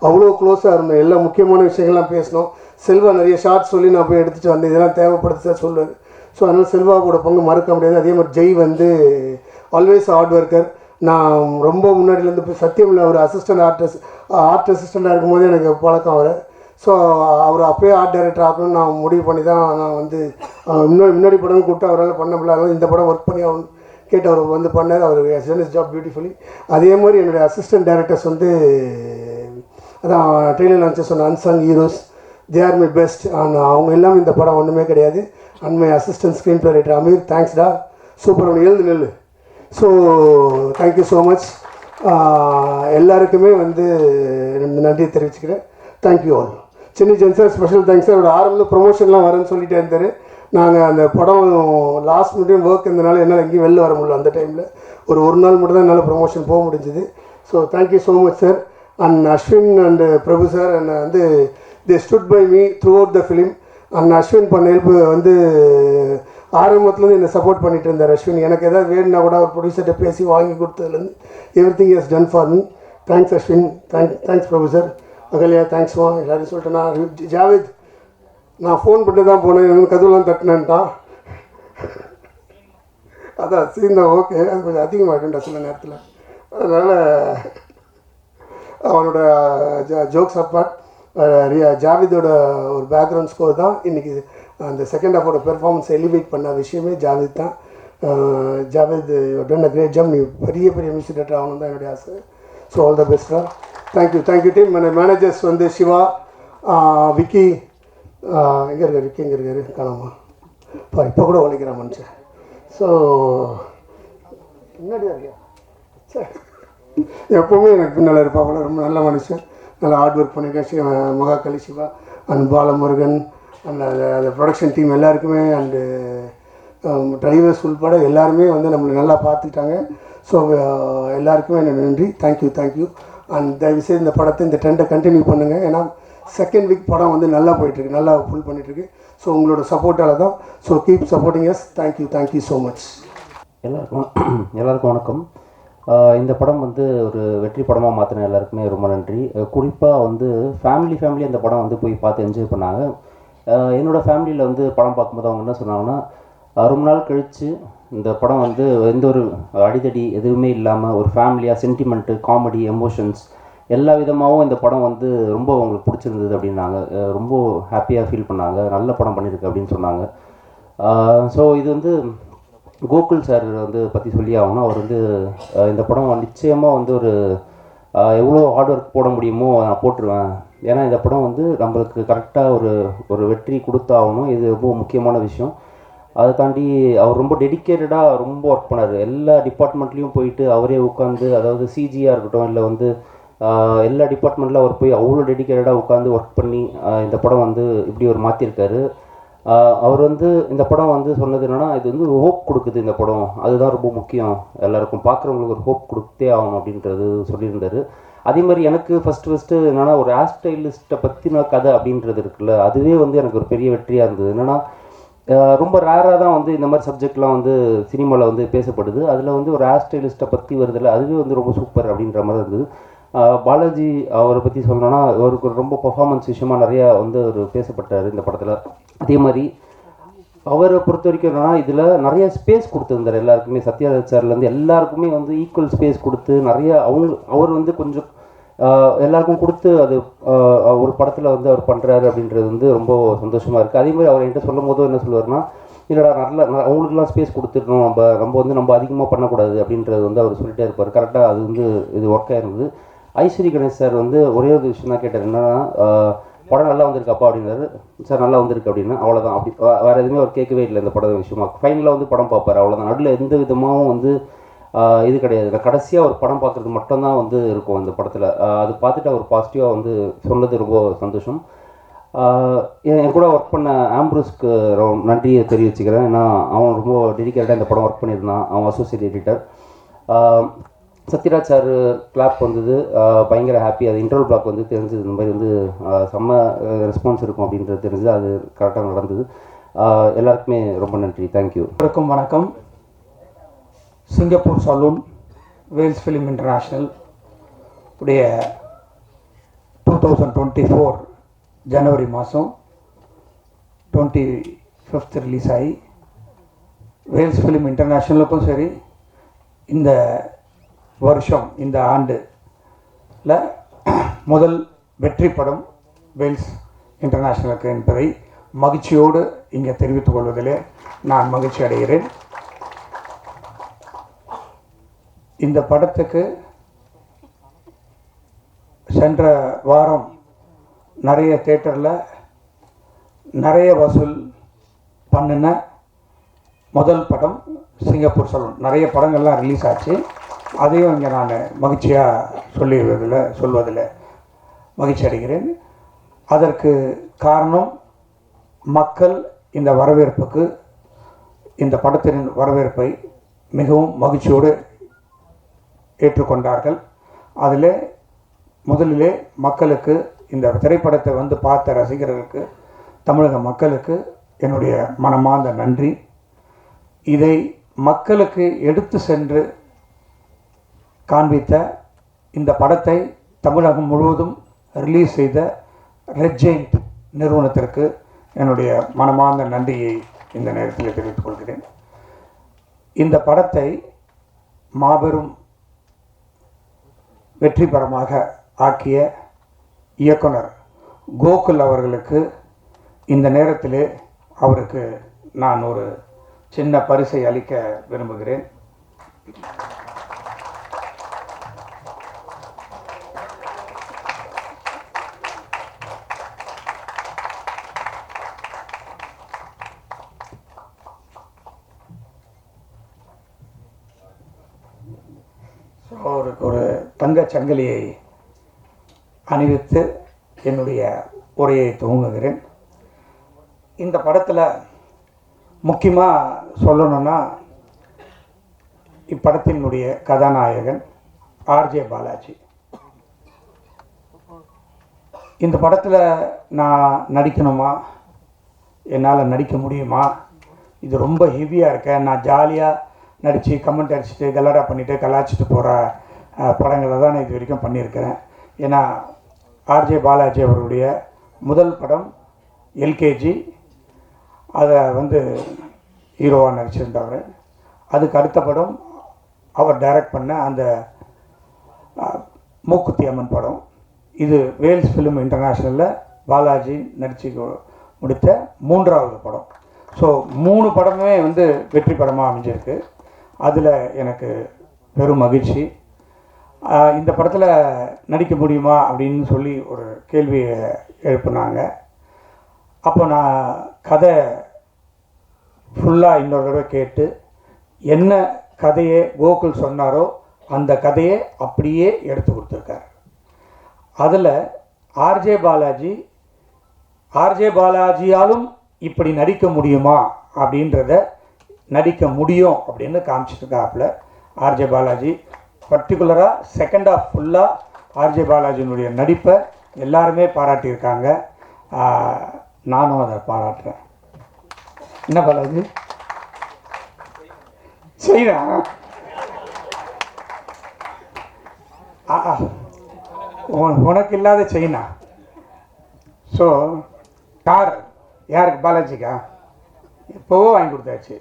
அவ்வளோ க்ளோஸாக இருந்தோம், எல்லா முக்கியமான விஷயங்கள்லாம் பேசினோம். செல்வா நிறைய ஷார்ட்ஸ் சொல்லி நான் போய் எடுத்துகிட்டு வந்தேன், இதெல்லாம் தேவைப்படுது சார் சொல்லுவார். ஸோ அதனால் செல்வாவோட பங்கு மறக்க முடியாது. அதே மாதிரி ஜெய் வந்து ஆல்வேஸ் ஹார்ட் ஒர்க்கர். நான் ரொம்ப முன்னாடியிலேருந்து இப்போ சத்தியமில் ஒரு ஆர்ட் அசிஸ்டண்ட்டாக இருக்கும்போது எனக்கு பழக்கம் அவர். ஸோ அவர் அப்போயே ஆர்ட் டைரக்டர் ஆகணும்னு நான் முடிவு பண்ணி தான் நான் வந்து முன்னாடி படம் கூப்பிட்டு அவரால் பண்ண முடியல, இந்த படம் ஒர்க் பண்ணி அவன் கேட்டு அவர் வந்து பண்ணார். அவர் டன் இஸ் ஜாப் பியூட்டிஃபுல்லி. அதே மாதிரி என்னுடைய அசிஸ்டன்ட் டைரக்டர்ஸ் வந்து அதான் ட்ரெயிலர் லான்ச்சஸ் சொன்ன unsung heroes, they are my best. அவங்க எல்லாம் இந்த படம் ஒன்றுமே கிடையாது. And my assistant screenplay writer Aamir, தேங்க்ஸ்டா, சூப்பர், ஒன்று எழுந்து நெல். So thank you so much. எல்லாருக்குமே வந்து நன்றி தெரிவிச்சுக்கிறேன். Thank you all. சென்னை ஜென்சர் ஸ்பெஷல் தேங்க்ஸ். அவரோட ஆரம்பத்தில் ப்ரொமோஷன்லாம் வரேன்னு சொல்லிட்டே இருந்தார். நாங்கள் அந்த படம் லாஸ்ட் மினிட் ஒர்க் இருந்தனால என்னால் எங்கேயும் வெளில வர முடியல. அந்த டைமில் ஒரு நாள் மட்டும் தான் என்னால் ப்ரொமோஷன் போக முடிஞ்சுது. So thank you so much sir. And Ashwin and Prabhu sir and வந்து they stood by me throughout the film. And Ashwin பண்ண ஹெல்ப் வந்து ஆரம்பத்துலேருந்து என்னை சப்போர்ட் பண்ணிட்டு இருந்தார் அஸ்வின். எனக்கு எதாவது வேணும்னா கூட அவர் ப்ரொடியூசர்கிட்ட பேசி வாங்கி கொடுத்ததுலேருந்து everything is done for me. Thanks Ashwin, thanks Prabhu sir. Ahalya தேங்க்ஸ்மா, எல்லாரையும் சொல்லிட்டேன். நான் ஜாவேத் நான் ஃபோன் பண்ணி தான் போனேன், கதவுலாம் தட்டினேன்ட்டான். அதான் சீன் தான், ஓகே, அது கொஞ்சம் அதிகமாகிட்டுண்டா சில நேரத்தில். அதனால் அவனோட ஜோக்ஸ் அப்பார்ட் ஜாவேதோட ஒரு பேக்ரவுண்ட் ஸ்கோர் தான் இன்றைக்கி அந்த செகண்ட் ஹாஃபோட பெர்ஃபார்மன்ஸ் எலிவேட் பண்ண விஷயமே ஜாவேத் தான். Javed done a great job. நீ பெரிய மியூசிக் டேரக்டர் ஆகணும் தான் என்னுடைய ஆசை. ஸோ ஆல் த பெஸ்ட்டா. Thank you team. மேனேஜர்ஸ் வந்து சிவா, விக்கி, எங்கே இருக்கார் விக்கி, எங்கே இருக்காரு காணாமா இப்போ கூட உழைக்கிறான் மனுஷன். ஸோ முன்னாடியா இருக்கியா சார், எப்போவுமே எனக்கு பின்னால் இருப்பாங்க. ரொம்ப நல்ல மனுஷன், நல்லா ஹார்ட் ஒர்க் பண்ணியிருக்கேன். மகாகலி சிவா அண்ட் பாலமுருகன் அண்ட் அந்த ப்ரொடக்ஷன் டீம் எல்லாருக்குமே அண்டு டிரைவர்ஸ் உள்பட எல்லாருமே வந்து நம்மளை நல்லா பார்த்துக்கிட்டாங்க. ஸோ எல்லாருக்குமே எனக்கு நன்றி. தேங்க்யூ. அண்ட் தயவுசெய்து இந்த படத்தை இந்த ட்ரெண்டை கண்டினியூ பண்ணுங்கள். ஏன்னா செகண்ட் வீக் படம் வந்து நல்லா போயிட்டுருக்கு, நல்லா ஃபுல் பண்ணிகிட்ருக்கு. ஸோ உங்களோட சப்போர்ட்டால் தான். So keep supporting us. Thank you so much. எல்லாருக்கும் வணக்கம். இந்த படம் வந்து ஒரு வெற்றி படமாக மாற்றின எல்லாருக்குமே ரொம்ப நன்றி. குறிப்பாக வந்து ஃபேமிலி அந்த படம் வந்து போய் பார்த்து என்ஜாய் பண்ணாங்க. என்னோடய ஃபேமிலியில் வந்து படம் பார்க்கும்போது அவங்க என்ன சொன்னாங்கன்னா, ரொம்ப நாள் கழித்து இந்த படம் வந்து எந்த ஒரு அடிதடி எதுவுமே இல்லாமல் ஒரு ஃபேமிலியாக சென்டிமெண்ட்டு, காமெடி, எமோஷன்ஸ் எல்லா விதமாகவும் இந்த படம் வந்து ரொம்ப அவங்களுக்கு பிடிச்சிருந்தது அப்படின்னாங்க. ரொம்ப ஹாப்பியாக ஃபீல் பண்ணாங்க, நல்ல படம் பண்ணியிருக்கு அப்படின்னு சொன்னாங்க. ஸோ இது வந்து கோகுல் சார் வந்து பற்றி சொல்லி ஆகணும். அவர் வந்து இந்த படம் நிச்சயமாக வந்து ஒரு எவ்வளோ ஹார்ட் ஒர்க் போட முடியுமோ நான் போட்டுருவேன். ஏன்னா இந்த படம் வந்து நம்மளுக்கு கரெக்டாக ஒரு வெற்றி கொடுத்தாகணும். இது ரொம்ப முக்கியமான விஷயம். அதை தாண்டி அவர் ரொம்ப டெடிக்கேட்டடாக ரொம்ப ஒர்க் பண்ணார். எல்லா டிபார்ட்மெண்ட்லேயும் போயிட்டு அவரே உட்காந்து, அதாவது சிஜியாக இருக்கட்டும் இல்லை வந்து எல்லா டிபார்ட்மெண்ட்டில் அவர் போய் அவ்வளோ டெடிக்கேட்டடாக உட்காந்து ஒர்க் பண்ணி இந்த படம் வந்து இப்படி ஒரு மாற்றிருக்காரு. அவர் வந்து இந்த படம் வந்து சொன்னது என்னென்னா, இது வந்து ஒரு ஹோப் கொடுக்குது இந்த படம், அதுதான் ரொம்ப முக்கியம், எல்லாருக்கும் பார்க்குறவங்களுக்கு ஒரு ஹோப் கொடுத்தே ஆகணும் அப்படின்றது சொல்லியிருந்தார். அதே மாதிரி எனக்கு ஃபஸ்ட்டு என்னென்னா, ஒரு ஹேர் ஸ்டைலிஸ்ட்டை பற்றின கதை அப்படின்றது இருக்குல்ல, அதுவே வந்து எனக்கு ஒரு பெரிய வெற்றியாக இருந்தது. என்னென்னா ரொம்ப ரேராக தான் வந்து இந்த மாதிரி சப்ஜெக்ட்லாம் வந்து சினிமாவில் வந்து பேசப்படுது. அதில் வந்து ஒரு ஹேர் ஸ்டைலிஸ்ட்டை பற்றி வருதில்ல, அதுவே வந்து ரொம்ப சூப்பர் அப்படின்ற மாதிரி இருந்தது. பாலாஜி அவரை பற்றி சொல்லணும்னா அவருக்கு ரொம்ப பர்ஃபார்மன்ஸ் விஷயமா நிறையா வந்து அவர் பேசப்பட்டார் இந்த படத்தில். அதே மாதிரி அவரை பொறுத்த வரைக்கும் என்னன்னா இதில் நிறைய ஸ்பேஸ் கொடுத்துருந்தார் எல்லாருக்குமே. சத்யராஜ் சார்லேருந்து எல்லாருக்குமே வந்து ஈக்குவல் ஸ்பேஸ் கொடுத்து நிறைய அவர் வந்து கொஞ்சம் எல்லாருக்கும் கொடுத்து அது ஒரு படத்தில் வந்து அவர் பண்ணுறாரு அப்படின்றது வந்து ரொம்ப சந்தோஷமாக இருக்குது. அதே மாதிரி அவர் என்கிட்ட சொல்லும் போதும் என்ன சொல்லுவார்னா, இல்லைடா அவங்களுக்குலாம் ஸ்பேஸ் கொடுத்துடணும், நம்ம அதிகமாக பண்ணக்கூடாது அப்படின்றது வந்து அவர் சொல்லிட்டே இருப்பார். கரெக்டாக அது வந்து இது ஒர்க் ஆயிருந்தது. ஐஸ்வரி கணேஷ் சார் வந்து ஒரே ஒரு விஷயம் தான் கேட்டார், என்னன்னா படம் நல்லா வந்திருக்காப்பா அப்படின்னாரு. சார் நல்லா வந்திருக்கு அப்படின்னு, அவ்வளோதான். அப்படி வேறு எதுவுமே அவர் கேட்கவே இல்லை இந்த படம் விஷயமா. ஃபைனலாக வந்து படம் பார்ப்பார், அவ்வளோதான். நடுவில் எந்த விதமாகவும் வந்து இது கிடையாது. கடைசியாக ஒரு படம் பார்க்குறது மட்டும்தான் வந்து இருக்கும் இந்த படத்தில். அது பார்த்துட்டு அவர் பாசிட்டிவாக வந்து சொன்னது ரொம்ப சந்தோஷம். என் கூட ஒர்க் பண்ண ஆம்ப்ரூஸ்க்கு நன்றியை தெரிவிச்சுக்கிறேன். ஏன்னா அவன் ரொம்ப டெடிக்கேட்டாக இந்த படம் ஒர்க் பண்ணியிருந்தான். அவன் associate editor. Sathyaraj sir clap வந்தது, பயங்கர ஹாப்பி. அது இன்டர்வல் பிளாக் வந்து தெரிஞ்சது, இந்த மாதிரி வந்து செம்ம ரெஸ்பான்ஸ் இருக்கும் அப்படின்றது தெரிஞ்சது. அது கரெக்டாக நடந்தது. எல்லாருக்குமே ரொம்ப நன்றி. தேங்க்யூ. வணக்கம். சிங்கப்பூர் சலூன் வேல்ஸ் ஃபிலிம் இன்டர்நேஷ்னல் உடைய 2024 ஜனவரி மாதம் 25th ரிலீஸ் ஆகி வேல்ஸ் ஃபிலிம் இன்டர்நேஷ்னலுக்கும் சரி இந்த வருஷம் இந்த ஆண்டில் முதல் வெற்றி படம் வேல்ஸ் இன்டர்நேஷ்னலுக்கு என்பதை மகிழ்ச்சியோடு இங்கே தெரிவித்துக் கொள்வதிலே நான் மகிழ்ச்சி அடைகிறேன். இந்த படத்துக்கு சென்ற வாரம் நிறைய தேட்டரில் நிறைய வசூல் பண்ணின முதல் படம் சிங்கப்பூர் சலூன். நிறைய படங்கள்லாம் ரிலீஸ் ஆச்சு. அதையும் இங்கே நான் மகிழ்ச்சியாக சொல்வதில் மகிழ்ச்சி அடைகிறேன். அதற்கு காரணம் மக்கள் இந்த வரவேற்புக்கு, இந்த படத்தின் வரவேற்பை மிகவும் மகிழ்ச்சியோடு ஏற்றுக்கொண்டார்கள். அதில் முதலிலே மக்களுக்கு, இந்த திரைப்படத்தை வந்து பார்த்த ரசிகர்களுக்கு, தமிழக மக்களுக்கு என்னுடைய மனமார்ந்த நன்றி. இதை மக்களுக்கு எடுத்து சென்று காண்பித்த இந்த படத்தை தமிழகம் முழுவதும் ரிலீஸ் செய்த ரெட் ஜெயிண்ட் நிறுவனத்திற்கு என்னுடைய மனமார்ந்த நன்றியை இந்த நேரத்தில் தெரிவித்துக் கொள்கிறேன். இந்த படத்தை மாபெரும் வெற்றி படமாக ஆக்கிய இயக்குனர் கோகுல் அவர்களுக்கு இந்த நேரத்திலே அவருக்கு நான் ஒரு சின்ன பரிசை அளிக்க விரும்புகிறேன். அவருக்கு ஒரு தங்கச் சங்கிலியை அணிவித்து என்னுடைய உரையை துவங்குகிறேன். இந்த படத்தில் முக்கியமாக சொல்லணும்னா, இப்படத்தினுடைய கதாநாயகன் ஆர்ஜே பாலாஜி. இந்த படத்தில் நான் நடிக்கணுமா, என்னால் நடிக்க முடியுமா, இது ரொம்ப ஹெவியாக இருக்கேன், நான் ஜாலியாக நடித்து கமெண்ட் அடிச்சுட்டு கலடா பண்ணிவிட்டு கலாச்சிட்டு போகிற படங்களை தான் நான் இது வரைக்கும் பண்ணியிருக்கிறேன். ஏன்னா ஆர்ஜே பாலாஜி அவருடைய முதல் படம் எல்கேஜி, அதை வந்து ஹீரோவாக நடிச்சிருந்தவர். அதுக்கு அடுத்த படம் அவர் டைரக்ட் பண்ண அந்த மூக்குத்தி அம்மன் படம். இது வேல்ஸ் ஃபிலிம் இன்டர்நேஷ்னலில் பாலாஜி நடித்து முடித்த 3வது படம். ஸோ 3 படமே வந்து வெற்றி படமாக அமைஞ்சிருக்கு. அதில் எனக்கு பெரும் மகிழ்ச்சி. இந்த படத்தில் நடிக்க முடியுமா அப்படின்னு சொல்லி ஒரு கேள்வியை எழுப்புனாங்க. அப்போ நான் கதை ஃபுல்லாக இன்னொரு தடவை கேட்டு, என்ன கதையை கோகுல் சொன்னாரோ அந்த கதையை அப்படியே எடுத்து கொடுத்துருக்காரு. அதில் ஆர்ஜே பாலாஜியாலும் இப்படி நடிக்க முடியுமா அப்படின்றத நடிக்க முடியும் அப்படின்னு காமிச்சிருக்காப்புல ஆர்ஜே பாலாஜி. பர்டிகுலராக செகண்ட் ஹாஃப் ஃபுல்லாக ஆர்ஜே பாலாஜியினுடைய நடிப்பை எல்லாருமே பாராட்டியிருக்காங்க. நானும் அதை பாராட்டுறேன். என்ன பாலாஜி செய்யறேன்? உனக்கு இல்லாத செயினா? ஸோ கார் யாருக்கு? பாலாஜிக்கா? எப்போவோ வாங்கி கொடுத்தாச்சு.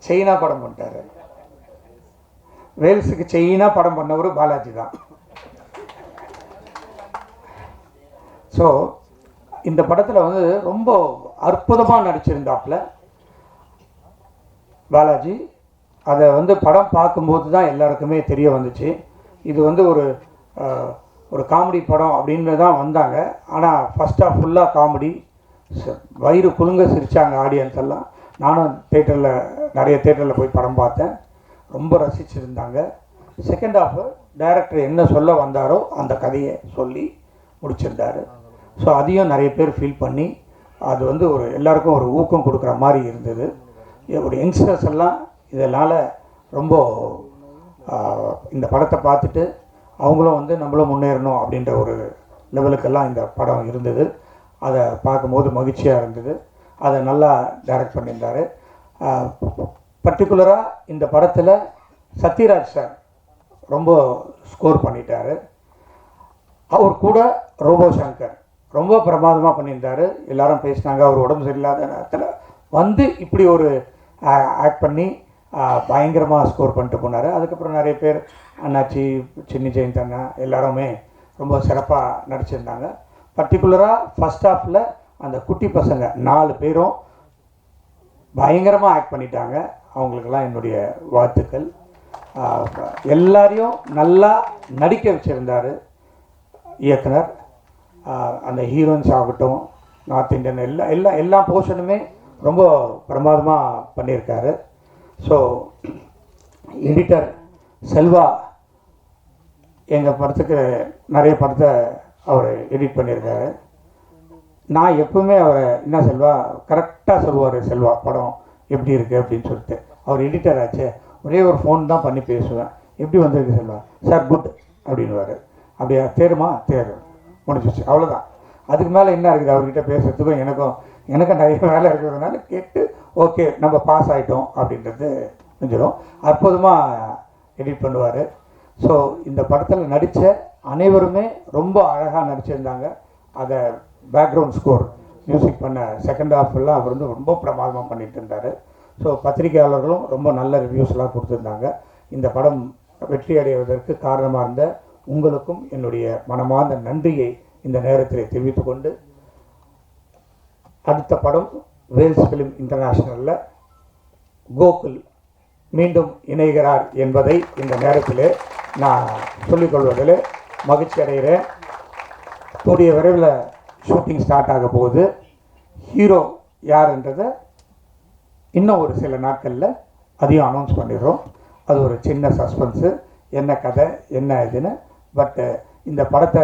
செயினா படம் பண்ணிட்டாரு. வேல்ஸுக்கு செயினா படம் பண்ணவர் பாலாஜி தான். ஸோ இந்த படத்தில் வந்து ரொம்ப அற்புதமாக நடிச்சிருந்தாப்புல பாலாஜி. அதை வந்து படம் பார்க்கும்போது தான் எல்லாருக்குமே தெரிய வந்துச்சு. இது வந்து ஒரு காமெடி படம் அப்படின்னு தான் வந்தாங்க. ஆனால் ஃபஸ்ட் ஆஃப் ஃபுல்லாக காமெடி, வயிறு குலுங்க சிரித்தாங்க ஆடியன்ஸ் எல்லாம். நானும் நிறைய தேட்டரில் போய் படம் பார்த்தேன், ரொம்ப ரசிச்சிருந்தாங்க. செகண்ட் ஹாஃபு டைரக்டர் என்ன சொல்ல வந்தாரோ அந்த கதையை சொல்லி முடிச்சிருந்தார். ஸோ அதையும் நிறைய பேர் ஃபீல் பண்ணி அது வந்து எல்லாருக்கும் ஒரு ஊக்கம் கொடுக்குற மாதிரி இருந்தது. ஒரு யங்ஸ்டர்ஸ் எல்லாம் இதனால் ரொம்ப இந்த படத்தை பார்த்துட்டு அவங்களும் வந்து நம்மளும் முன்னேறணும் அப்படின்ற ஒரு லெவலுக்கெல்லாம் இந்த படம் இருந்தது. அதை பார்க்கும்போது மகிழ்ச்சியாக இருந்தது. அதை நல்லா டைரக்ட் பண்ணியிருந்தார். பர்டிகுலராக இந்த படத்தில் சத்யராஜ் சார் ரொம்ப ஸ்கோர் பண்ணிட்டார். அவர் கூட ரோபோ சங்கர் ரொம்ப பிரமாதமாக பண்ணியிருந்தார். எல்லாரும் பேசினாங்க. அவர் உடம்பு சரியில்லாத நேரத்தில் வந்து இப்படி ஒரு ஆக்ட் பண்ணி பயங்கரமாக ஸ்கோர் பண்ணிட்டு போனார். அதுக்கப்புறம் நிறைய பேர் அண்ணாச்சி, சின்னி ஜெயந்த் அண்ணா எல்லாருமே ரொம்ப சிறப்பாக நடிச்சிருந்தாங்க. பர்டிகுலராக ஃபஸ்ட் ஹாஃபில் அந்த குட்டி பசங்க 4 பேரும் பயங்கரமாக ஆக்ட் பண்ணிட்டாங்க. அவங்களுக்கெல்லாம் என்னுடைய வாழ்த்துக்கள். எல்லாரையும் நல்லா நடிக்க வச்சுருந்தார் இயக்குனர். அந்த ஹீரோயின்ஸ் ஆகட்டும், நார்த் இந்தியன் எல்லா போர்ஷனுமே ரொம்ப பிரமாதமாக பண்ணியிருக்காரு. ஸோ எடிட்டர் செல்வா எங்கள் படத்துக்கு நிறைய படத்தை அவர் எடிட் பண்ணியிருக்காரு. நான் எப்பவுமே அவரை என்ன செல்வா கரெக்டாக சொல்லுவார், செல்வா படம் எப்படி இருக்குது அப்படின்னு சொல்லிட்டு. அவர் எடிட்டர் ஆச்சு, ஒரே ஒரு ஃபோன் தான் பண்ணி பேசுவேன். எப்படி வந்திருக்கு செல்வா? Sir good அப்படின்வார். அப்படியா? தேருமா? தேரு, முடிஞ்சிச்சு, அவ்வளோதான். அதுக்கு மேலே என்ன இருக்குது அவர்கிட்ட பேசுகிறதுக்கும் எனக்கும் நிறைய வேலை இருக்கிறதுனால கேட்டு ஓகே நம்ம பாஸ் ஆகிட்டோம் அப்படின்றது செஞ்சிடும். அற்புதமாக எடிட் பண்ணுவார். ஸோ இந்த படத்தில் நடித்த அனைவருமே ரொம்ப அழகாக நடிச்சிருந்தாங்க. அதை பேக்ரவுண்ட் ஸ்கோர் மியூசிக் பண்ண செகண்ட் ஹாஃப்லாம் அவர் வந்து ரொம்ப பிரமாதமாக பண்ணிட்டு இருந்தார். ஸோ பத்திரிகையாளர்களும் ரொம்ப நல்ல ரிவ்யூஸ்லாம் கொடுத்துருந்தாங்க. இந்த படம் வெற்றி அடைவதற்கு காரணமாக இருந்த உங்களுக்கும் என்னுடைய மனமார்ந்த நன்றியை இந்த நேரத்தில் தெரிவித்துக்கொண்டு, அடுத்த படம் வேல்ஸ் ஃபிலிம் இன்டர்நேஷ்னலில் கோகுல் மீண்டும் இணைகிறார் என்பதை இந்த நேரத்தில் நான் சொல்லிக்கொள்வதில் மகிழ்ச்சி அடைகிறேன். கூடிய விரைவில் ஷூட்டிங் ஸ்டார்ட் ஆக போகுது. ஹீரோ யாருன்றதை இன்னும் ஒரு சில நாட்களில் அதையும் அனௌன்ஸ் பண்ணிடுறோம். அது ஒரு சின்ன சஸ்பென்ஸு, என்ன கதை என்ன இதுன்னு. பட்டு இந்த படத்தை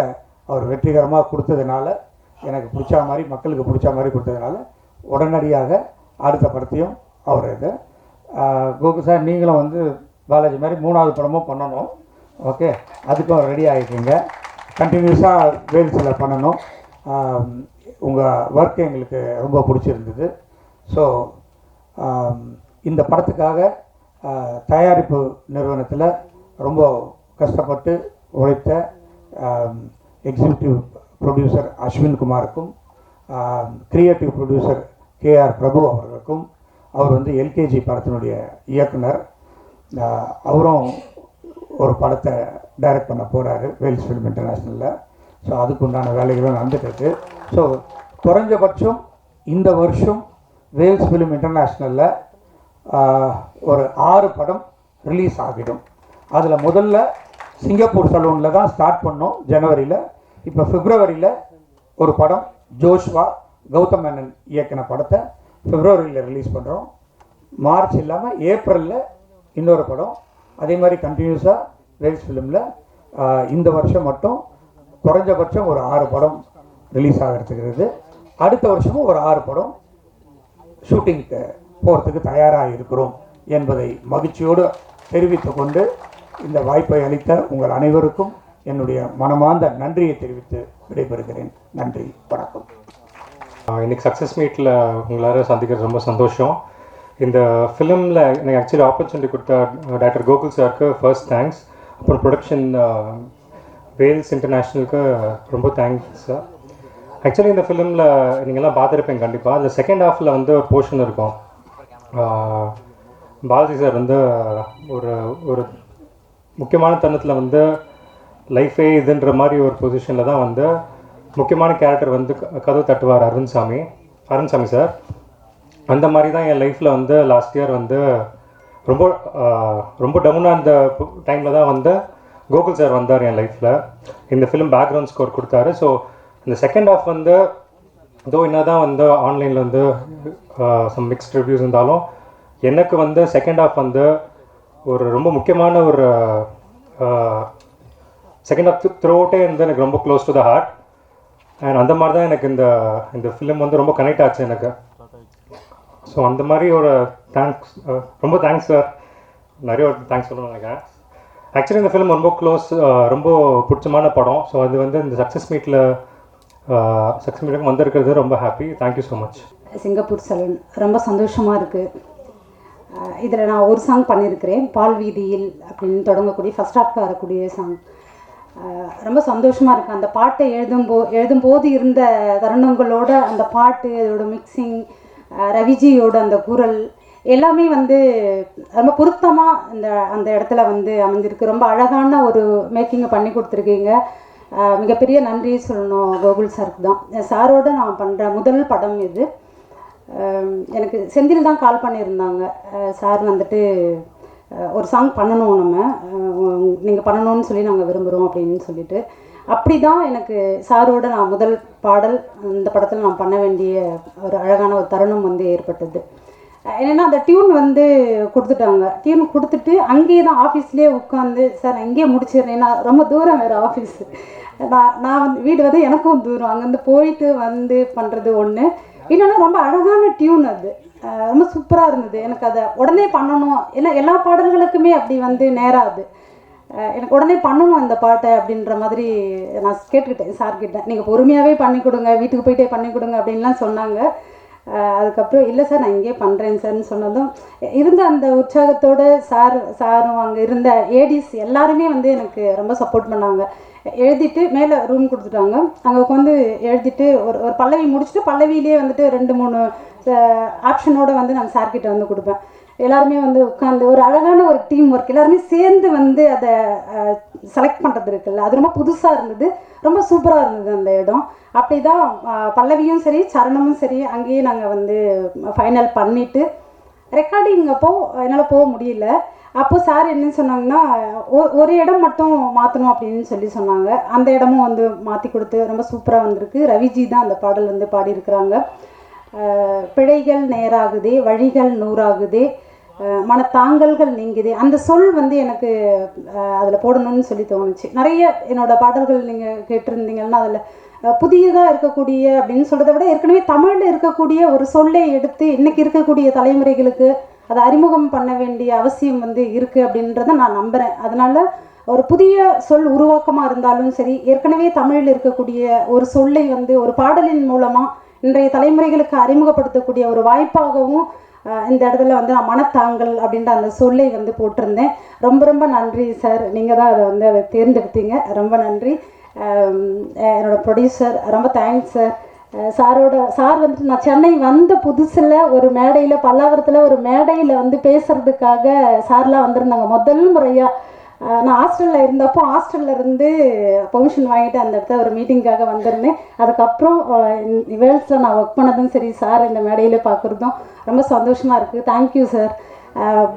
அவர் வெற்றிகரமாக கொடுத்ததுனால, எனக்கு பிடிச்ச மாதிரி, மக்களுக்கு பிடிச்ச மாதிரி கொடுத்ததுனால உடனடியாக அடுத்த படத்தையும் அவர் இது கோகு சார் நீங்களும் வந்து பாலாஜி மாதிரி 3வது படமும் பண்ணணும். ஓகே, அதுக்கும் ரெடி ஆகிட்டீங்க. கண்டினியூஸாக வேல்ஸில் பண்ணணும். உங்கள் ஒர்க் எங்களுக்கு ரொம்ப பிடிச்சிருந்தது. ஸோ இந்த படத்துக்காக தயாரிப்பு நிறுவனத்தில் ரொம்ப கஷ்டப்பட்டு உழைத்த எக்ஸிக்யூட்டிவ் ப்ரொடியூசர் அஸ்வின் குமாருக்கும், கிரியேட்டிவ் ப்ரொடியூசர் KR பிரபு அவர்களுக்கும், அவர் வந்து எல்கேஜி படத்தினுடைய இயக்குனர், அவரும் ஒரு படத்தை டைரக்ட் பண்ண போகிறாரு வேல்ஸ் ஃபிலிம் இன்டர்நேஷ்னலில். ஸோ அதுக்கு உண்டான வேலைகளும் நடந்துகிட்ருக்கு. ஸோ குறைஞ்சபட்சம் இந்த வருஷம் வேல்ஸ் ஃபிலிம் இன்டர்நேஷ்னலில் ஒரு 6 படம் ரிலீஸ் ஆகிடும். அதில் முதல்ல சிங்கப்பூர் சலூனில் தான் ஸ்டார்ட் பண்ணோம் ஜனவரியில். இப்போ பிப்ரவரியில் ஒரு படம் ஜோஷ்வா கௌதம் மேனன் இயக்கின படத்தை பிப்ரவரியில் ரிலீஸ் பண்ணுறோம். மார்ச் இல்லாமல் ஏப்ரலில் இன்னொரு படம். அதே மாதிரி கண்டினியூஸாக வேல்ஸ் ஃபிலிமில் இந்த வருஷம் மட்டும் குறைஞ்சபட்சம் ஒரு 6 படம் ரிலீஸ் ஆகிறதுக்கு. அடுத்த வருஷமும் ஒரு 6 படம் ஷூட்டிங்க்கு போகிறதுக்கு தயாராக இருக்கிறோம் என்பதை மகிழ்ச்சியோடு தெரிவித்து கொண்டு, இந்த வாய்ப்பை அளித்த உங்கள் அனைவருக்கும் என்னுடைய மனமார்ந்த நன்றியை தெரிவித்து விடைபெறுகிறேன். நன்றி, வணக்கம். இன்றைக்கி சக்ஸஸ் மீட்டில் உங்களால் சந்திக்கிறது ரொம்ப சந்தோஷம். இந்த ஃபிலிமில் எனக்கு ஆக்சுவலி ஆப்பர்ச்சுனிட்டி கொடுத்த டாக்டர் கோகுல் சாருக்கு ஃபர்ஸ்ட் தேங்க்ஸ். அப்புறம் ப்ரொடக்ஷன் வேல்ஸ் இன்டர்நேஷ்னலுக்கு ரொம்ப தேங்க்ஸ் சார். ஆக்சுவலி இந்த ஃபிலிமில் நீங்கள்லாம் பார்த்துருப்பீங்க கண்டிப்பாக. அந்த செகண்ட் ஹாஃபில் வந்து ஒரு போர்ஷன் இருக்கும். பாலாஜி சார் வந்து ஒரு ஒரு முக்கியமான தருணத்தில் வந்து லைஃபே இதுன்ற மாதிரி ஒரு பொசிஷனில் தான் வந்து முக்கியமான கேரக்டர் வந்து கதவு தட்டுவார் அருண்சாமி சார். அந்த மாதிரி தான் என் லைஃப்பில் வந்து லாஸ்ட் இயர் வந்து ரொம்ப ரொம்ப டவுனாக அந்த டைமில் தான் வந்து கோகுல் சார் வந்தார் என் லைஃப்பில். இந்த ஃபிலிம் பேக்ரவுண்ட் ஸ்கோர் கொடுத்தாரு. ஸோ இந்த செகண்ட் ஹாஃப் வந்து என்ன தான் வந்து ஆன்லைனில் வந்து சம் மிக்ஸ்ட் ரிவ்யூஸ் இருந்தாலும் எனக்கு வந்து செகண்ட் ஹாஃப் வந்து ஒரு ரொம்ப முக்கியமான ஒரு செகண்ட் ஹாஃப் த்ரூ அவுட்டே வந்து எனக்கு ரொம்ப close to the heart. And அந்த மாதிரி தான் எனக்கு இந்த ஃபிலிம் வந்து ரொம்ப கனெக்ட் ஆச்சு எனக்கு. ஸோ அந்த மாதிரி ஒரு தேங்க்ஸ், ரொம்ப தேங்க்ஸ் சார். நிறைய தேங்க்ஸ் சொல்லணும்னு நினைக்கிறேன். ஆக்சுவலி இந்த ஃபிலிம் ரொம்ப க்ளோஸ், ரொம்ப பிடிச்சமான படம். ஸோ அது வந்து இந்த சக்ஸஸ் மீட்டுக்கு வந்திருக்கிறது ரொம்ப happy. Thank you so much. Singapore Selvan, ரொம்ப சந்தோஷமாக இருக்குது. இதில் நான் ஒரு சாங் பண்ணியிருக்கிறேன், பால் வீதியில் அப்படின்னு தொடங்கக்கூடிய ஃபஸ்ட் ஹாஃப்ல வரக்கூடிய சாங். ரொம்ப சந்தோஷமாக இருக்குது. அந்த பாட்டை எழுதும்போது இருந்த தருணங்களோட அந்த பாட்டு, அதோட மிக்சிங், ரவிஜியோட அந்த குரல் எல்லாமே வந்து ரொம்ப பொருத்தமாக அந்த இடத்துல வந்து அமைஞ்சிருக்கு. ரொம்ப அழகான ஒரு மேக்கிங்கை பண்ணி கொடுத்துருக்கீங்க. மிகப்பெரிய நன்றி சொல்லணும் கோகுல் சாருக்கு தான். சாரோட நான் பண்ணுற முதல் படம் இது. எனக்கு செந்தில் தான் கால் பண்ணியிருந்தாங்க, சார் வந்துட்டு ஒரு சாங் பண்ணணும், நீங்கள் பண்ணணும்னு சொல்லி நாங்கள் விரும்புகிறோம் அப்படின்னு சொல்லிட்டு. அப்படி தான் எனக்கு சாரோட நான் முதல் பாடல் இந்த படத்தில் நான் பண்ண வேண்டிய ஒரு அழகான ஒரு தருணம் வந்து ஏற்பட்டது. என்னென்னா அந்த டியூன் வந்து கொடுத்துட்டாங்க. டியூன் கொடுத்துட்டு அங்கேயே தான் ஆஃபீஸ்லேயே உட்காந்து, சார் அங்கேயே முடிச்சிடுறேன், நான் ரொம்ப தூரம் வேறு ஆஃபீஸு, நான் வந்து வீடு வந்து எனக்கும் தூரம், அங்கேருந்து போயிட்டு வந்து பண்ணுறது ஒன்று. இன்னொன்று ரொம்ப அழகான டியூன், அது ரொம்ப சூப்பராக இருந்தது. எனக்கு அதை உடனே பண்ணணும், ஏன்னா எல்லா பாடல்களுக்குமே அப்படி வந்து நேராது. எனக்கு உடனே பண்ணணும் அந்த பாட்டை அப்படின்ற மாதிரி நான் கேட்டுக்கிட்டேன் சார்கிட்ட. நீங்கள் பொறுமையாகவே பண்ணி கொடுங்க, வீட்டுக்கு போயிட்டே பண்ணி கொடுங்க அப்படின்லாம் சொன்னாங்க. அதுக்கப்புறம் இல்லை சார் நான் இங்கே பண்ணுறேன் சார்ன்னு சொன்னதும் இருந்த அந்த உற்சாகத்தோடு சாரும் அங்கே இருந்த ஏடிஸ் எல்லாருமே வந்து எனக்கு ரொம்ப சப்போர்ட் பண்ணாங்க. எழுதிட்டு மேலே ரூம் கொடுத்துட்டாங்க, அங்கே உட்காந்து எழுதிட்டு ஒரு பல்லவி முடிச்சுட்டு பல்லவியிலே வந்துட்டு 2-3 ஆப்ஷனோடு வந்து நான் சார்கிட்ட வந்து கொடுப்பேன். எல்லாருமே வந்து உட்காந்து ஒரு அழகான ஒரு டீம் ஒர்க், எல்லாருமே சேர்ந்து வந்து அதை செலக்ட் பண்ணுறது இருக்குல்ல, அது ரொம்ப புதுசாக இருந்தது, ரொம்ப சூப்பராக இருந்தது அந்த இடம். அப்படி தான் பல்லவியும் சரி சரணமும் சரி அங்கேயே நாங்கள் வந்து ஃபைனல் பண்ணிவிட்டு ரெக்கார்டிங் அப்போது என்னால் போக முடியல. அப்போது சார் என்ன சொன்னாங்கன்னா, ஒரு இடம் மட்டும் மாற்றணும் அப்படின்னு சொல்லி சொன்னாங்க. அந்த இடமும் வந்து மாற்றி கொடுத்து ரொம்ப சூப்பராக வந்திருக்கு. ரவிஜி தான் அந்த பாடல் வந்து பாடியிருக்கிறாங்க. பிழைகள் நேராகுதே, வழிகள் 100 மனத்தாங்கல்கள் நீங்குதே, அந்த சொல் வந்து எனக்கு அதில் போடணும்னு சொல்லி தோணுச்சு. நிறைய என்னோடய பாடல்கள் நீங்கள் கேட்டிருந்தீங்கன்னா அதில் புதியதாக இருக்கக்கூடிய அப்படின்னு சொல்கிறத விட ஏற்கனவே தமிழில் இருக்கக்கூடிய ஒரு சொல்லை எடுத்து இன்றைக்கி இருக்கக்கூடிய தலைமுறைகளுக்கு அதை அறிமுகம் பண்ண வேண்டிய அவசியம் வந்து இருக்குது அப்படின்றத நான் நம்புகிறேன். அதனால் ஒரு புதிய சொல் உருவாக்கமாக இருந்தாலும் சரி, ஏற்கனவே தமிழில் இருக்கக்கூடிய ஒரு சொல்லை வந்து ஒரு பாடலின் மூலமாக இன்றைய தலைமுறைகளுக்கு அறிமுகப்படுத்தக்கூடிய ஒரு வாய்ப்பாகவும் இந்த இடத்துல வந்து நான் மனத்தாங்கல் அப்படின்ற அந்த சொல்லை வந்து போட்டிருந்தேன். ரொம்ப ரொம்ப நன்றி சார், நீங்கள் தான் அதை தேர்ந்தெடுத்தீங்க, ரொம்ப நன்றி. என்னோடய ப்ரொடியூசர் ரொம்ப தேங்க்ஸ் சார். சார் வந்துட்டு நான் சென்னை வந்த புதுசில் ஒரு மேடையில் பல்லாவரத்தில் ஒரு மேடையில் வந்து பேசுகிறதுக்காக சார்லாம் வந்திருந்தாங்க முதல் முறையாக. நான் ஹாஸ்டலில் இருந்தப்போ ஹாஸ்டலில் இருந்து பெர்மிஷன் வாங்கிட்டு அந்த இடத்துல ஒரு மீட்டிங்காக வந்திருந்தேன். அதுக்கப்புறம் வேல்ஸில் நான் ஒர்க் பண்ணதும் சரி, சார் இந்த மேடையில் பார்க்குறதும் ரொம்ப சந்தோஷமாக இருக்குது. Thank you sir.